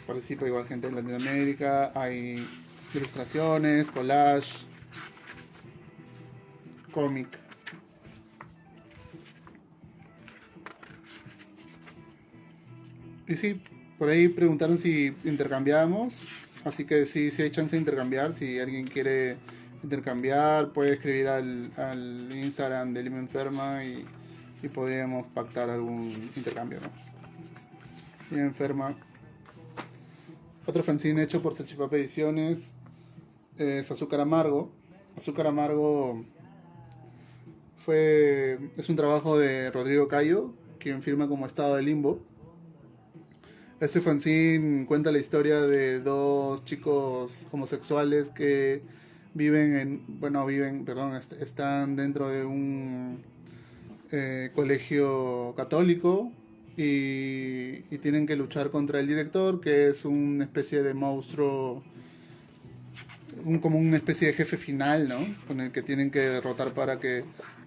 Participa igual gente de Latinoamérica, hay ilustraciones, collage, cómic. Y sí, por ahí preguntaron si intercambiamos, así que sí, sí hay chance de intercambiar. Si alguien quiere intercambiar, puede escribir al Instagram de Lima Enferma y podríamos pactar algún intercambio, ¿no? Lima Enferma. Otro fanzine hecho por Salchipapa Ediciones es Azúcar Amargo. Azúcar Amargo es un trabajo de Rodrigo Cayo, quien firma como Estado de Limbo. Este fanzine cuenta la historia de dos chicos homosexuales que están dentro de un colegio católico y tienen que luchar contra el director, que es una especie de monstruo, como una especie de jefe final, ¿no? Con el que tienen que derrotar para que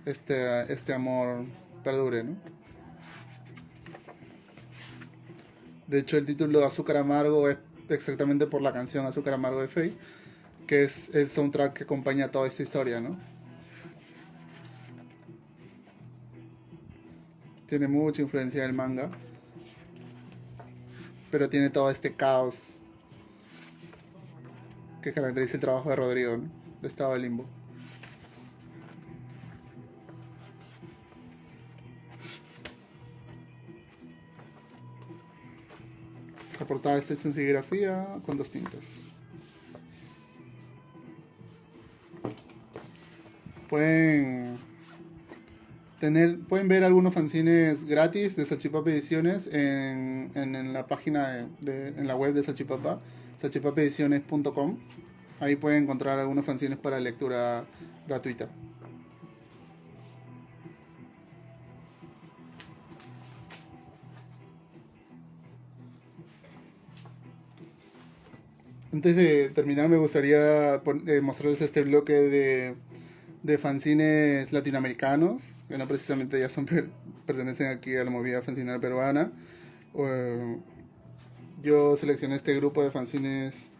este amor perdure, ¿no? De hecho, el título Azúcar Amargo es exactamente por la canción Azúcar Amargo de Faye, que es el soundtrack que acompaña toda esta historia, ¿no? Tiene mucha influencia del manga, pero tiene todo este caos que caracteriza el trabajo de Rodrigo, ¿no? De Estado de Limbo. La portada está hecha en serigrafía con 2 tintas. Pueden ver algunos fanzines gratis de Salchipapa Ediciones en la página en la web de Salchipapa, salchipapaediciones.com. Ahí pueden encontrar algunos fanzines para lectura gratuita. Antes de terminar, me gustaría mostrarles este bloque de fanzines latinoamericanos, que no precisamente ya pertenecen aquí a la movida fanzinera peruana. Yo seleccioné este grupo de fanzines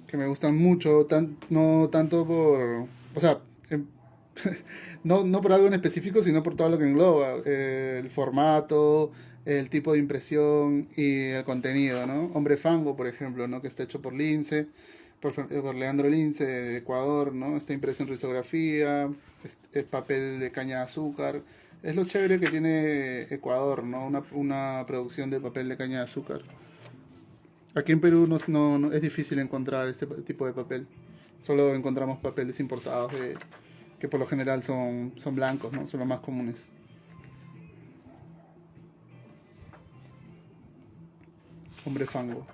que me gustan mucho, no tanto por... O sea, no por algo en específico, sino por todo lo que engloba. El formato, el tipo de impresión y el contenido, ¿no? Hombre Fango, por ejemplo, ¿no? Que está hecho por Lince, por Leandro Lince de Ecuador, ¿no? Está impreso en risografía, es papel de caña de azúcar. Es lo chévere que tiene Ecuador, ¿no? Una producción de papel de caña de azúcar. Aquí en Perú es difícil encontrar este tipo de papel. Solo encontramos papeles importados que por lo general son blancos, ¿no? Son los más comunes. Hombre Fango.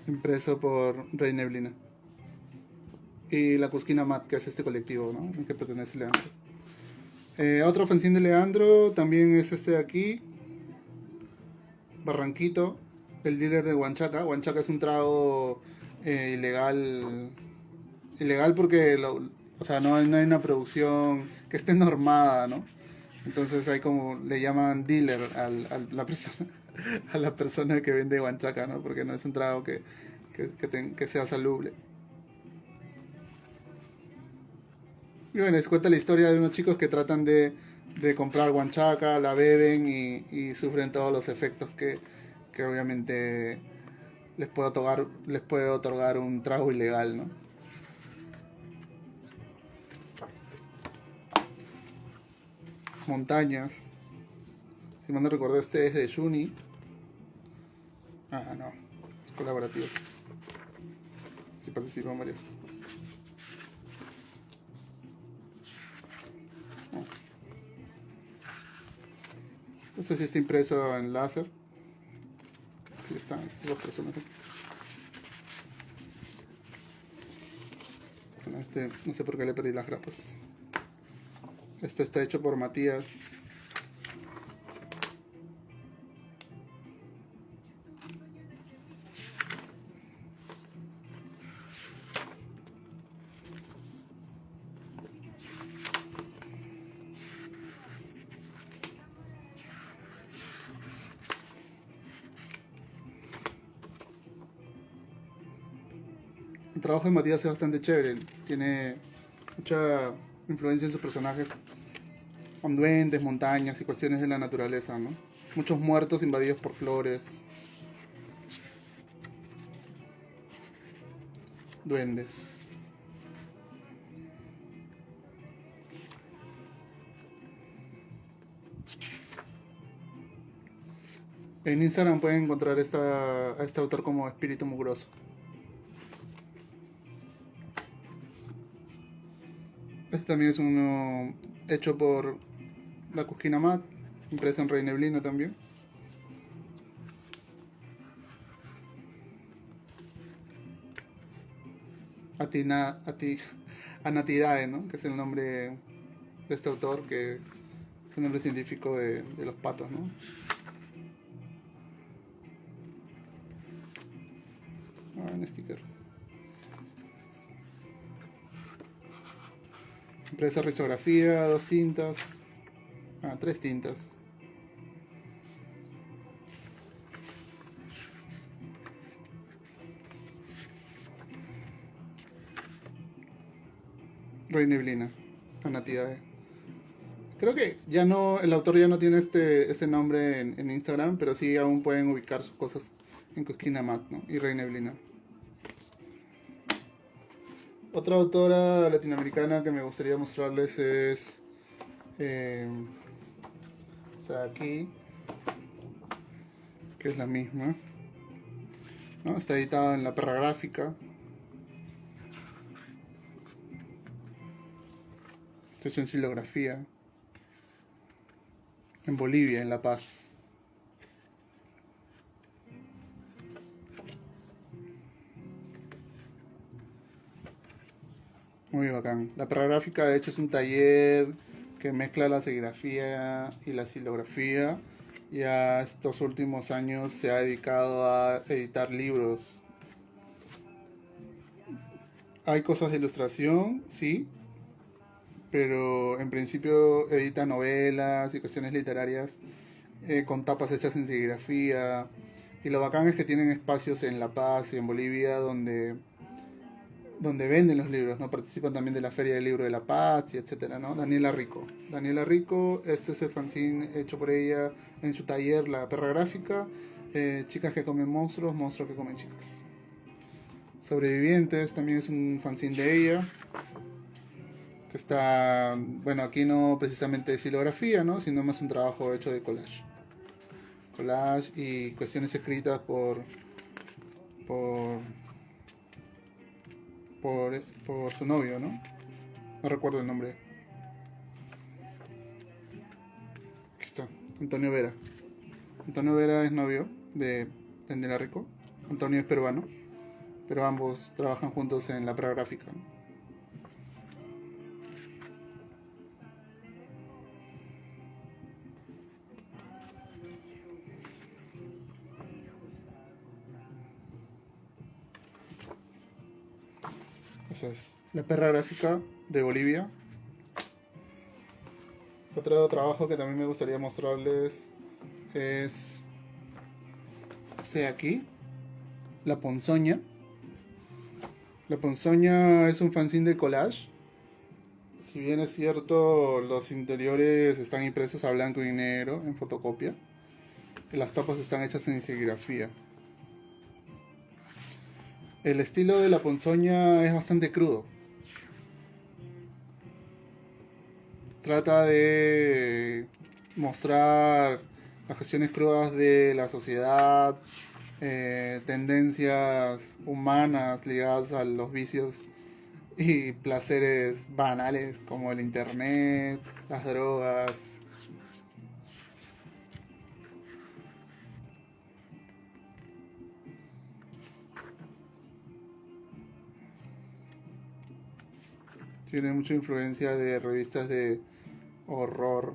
Impreso por Rey Neblina. Y la Cusquina Mat, que es este colectivo, ¿no? Al que pertenece Leandro. Otro fanzine de Leandro también es este de aquí. Barranquito, el dealer de Huanchaca. Huanchaca es un trago ilegal. Ilegal porque o sea, no hay una producción que esté normada, ¿no? Entonces hay como le llaman dealer la persona, a la persona que vende guanchaca, ¿no? Porque no es un trago que sea salubre. Y bueno, les cuenta la historia de unos chicos que tratan de comprar guanchaca, la beben y sufren todos los efectos que obviamente les puede otorgar un trago ilegal, ¿no? Montañas. Si mal no recuerdo, este es de Juni. Ah, no. Es colaborativo. Sí participan varios. No sé si está impreso en láser. Y están dos personas aquí. Bueno, este no sé por qué le perdí las grapas. Este está hecho por Matías. El trabajo de Matías es bastante chévere. Tiene mucha influencia en sus personajes. Con duendes, montañas y cuestiones de la naturaleza, ¿no? Muchos muertos invadidos por flores. Duendes. En Instagram pueden encontrar a este autor como Espíritu Mugroso. Este también es uno hecho por la Cusquina Mat, impresa en Rey Neblina también. Atina, Ati, Anatidae, ¿no? Que es el nombre de este autor, que es el nombre científico de los patos, ¿no? Un sticker. Impresa risografía, 2 tintas. 3 tintas. Rey Neblina, Anatidae. Creo que ya no, el autor ya no tiene este nombre en Instagram, pero sí aún pueden ubicar sus cosas en Cosquina Mat, ¿no? Y Rey Neblina. Otra autora latinoamericana que me gustaría mostrarles es o sea, aquí, que es la misma, ¿no? Está editada en La Perra Gráfica. Está hecho en xilografía. En Bolivia, en La Paz. Muy bacán. La Perra Gráfica, de hecho, es un taller que mezcla la serigrafía y la xilografía. Ya estos últimos años se ha dedicado a editar libros. Hay cosas de ilustración, sí, pero en principio edita novelas y cuestiones literarias con tapas hechas en serigrafía. Y lo bacán es que tienen espacios en La Paz y en Bolivia donde venden los libros, ¿no? Participan también de la Feria del Libro de La Paz y etcétera, ¿no? Daniela Rico. Daniela Rico, este es el fanzine hecho por ella en su taller La Perra Gráfica. Chicas que comen monstruos, monstruos que comen chicas. Sobrevivientes también es un fanzine de ella. Que está, bueno, aquí no precisamente de xilografía, ¿no? Sino más un trabajo hecho de collage. Collage y cuestiones escritas por, por su novio, ¿no? No recuerdo el nombre. Aquí está, Antonio Vera. Antonio Vera es novio de Daniela Rico. Antonio es peruano, pero ambos trabajan juntos en La Perra Gráfica, ¿no? Esa es La Perra Gráfica de Bolivia. Otro trabajo que también me gustaría mostrarles es aquí, La Ponzoña. La Ponzoña es un fanzine de collage. Si bien es cierto, los interiores están impresos a blanco y negro en fotocopia, las tapas están hechas en serigrafía. El estilo de La Ponzoña es bastante crudo. Trata de mostrar las cuestiones crudas de la sociedad, tendencias humanas ligadas a los vicios y placeres banales como el internet, las drogas. Tiene mucha influencia de revistas de horror.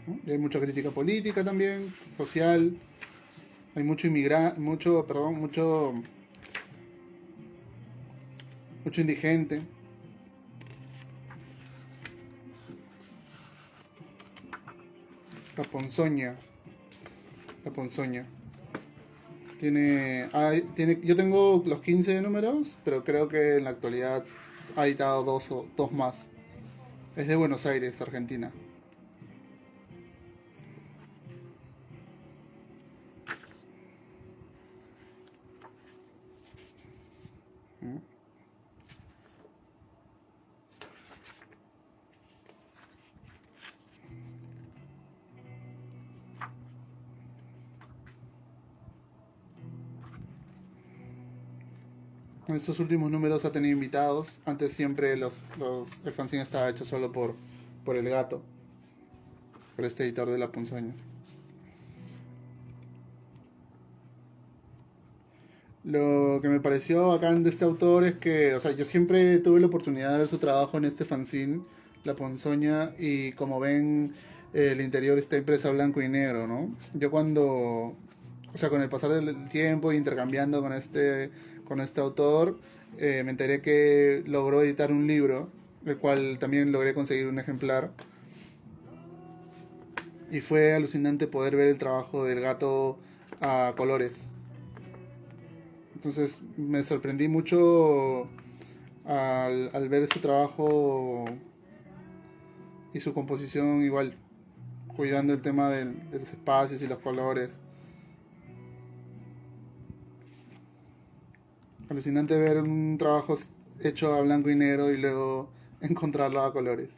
¿No? Y hay mucha crítica política también, social. Hay mucho mucho indigente. La ponzoña. La ponzoña. Yo tengo los 15 números, pero creo que en la actualidad ha editado dos más. Es de Buenos Aires, Argentina. ¿Mm? En estos últimos números ha tenido invitados. Antes siempre el fanzine estaba hecho solo por el gato, por este editor de La Ponzoña. Lo que me pareció bacán de este autor es que, o sea, yo siempre tuve la oportunidad de ver su trabajo en este fanzine, La Ponzoña, y como ven, el interior está impreso a blanco y negro, ¿no? Yo cuando, o sea, con el pasar del tiempo, intercambiando con este autor, me enteré que logró editar un libro, el cual también logré conseguir un ejemplar, y fue alucinante poder ver el trabajo del gato a colores. Entonces me sorprendí mucho al ver su trabajo y su composición igual, cuidando el tema de los espacios y los colores. Alucinante ver un trabajo hecho a blanco y negro y luego encontrarlo a colores.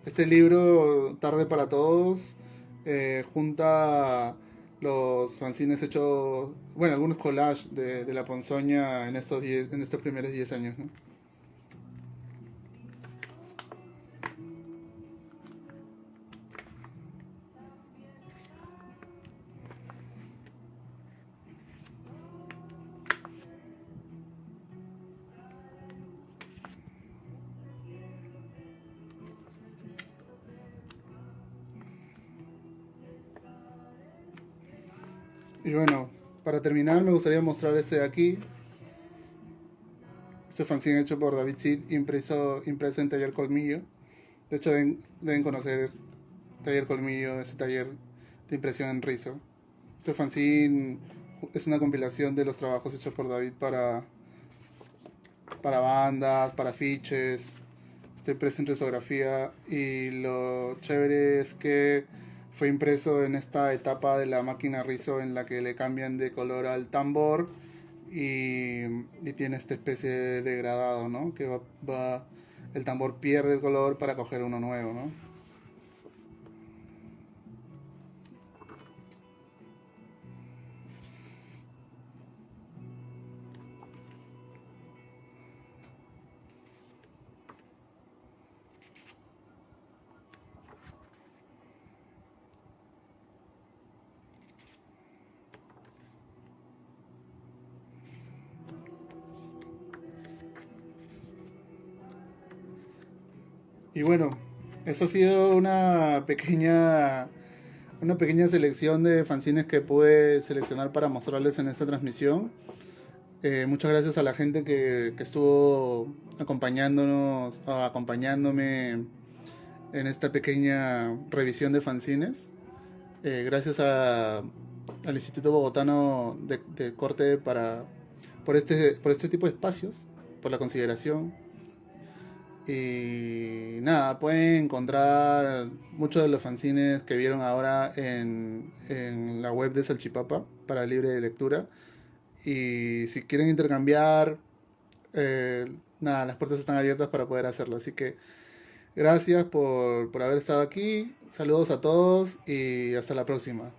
Este libro, Tarde para Todos, junta los fanzines hechos, bueno, algunos collages de La Ponzoña en estos primeros 10 años, ¿no? Y bueno, para terminar me gustaría mostrar este de aquí. Este fanzine hecho por David Cid, impreso en Taller Colmillo. De hecho, deben conocer Taller Colmillo, ese taller de impresión en rizo. Este fanzine es una compilación de los trabajos hechos por David para bandas, para afiches. Está impreso en risografía y lo chévere es que fue impreso en esta etapa de la máquina rizo en la que le cambian de color al tambor y tiene esta especie de degradado, ¿no? Que el tambor pierde el color para coger uno nuevo, ¿no? Y bueno, eso ha sido una pequeña selección de fanzines que pude seleccionar para mostrarles en esta transmisión. Muchas gracias a la gente que estuvo acompañándome en esta pequeña revisión de fanzines. Gracias al Instituto Bogotano de Corte por este tipo de espacios, por la consideración. Y nada, pueden encontrar muchos de los fanzines que vieron ahora en la web de Salchipapa para libre de lectura. Y si quieren intercambiar, nada, las puertas están abiertas para poder hacerlo. Así que gracias por haber estado aquí. Saludos a todos y hasta la próxima.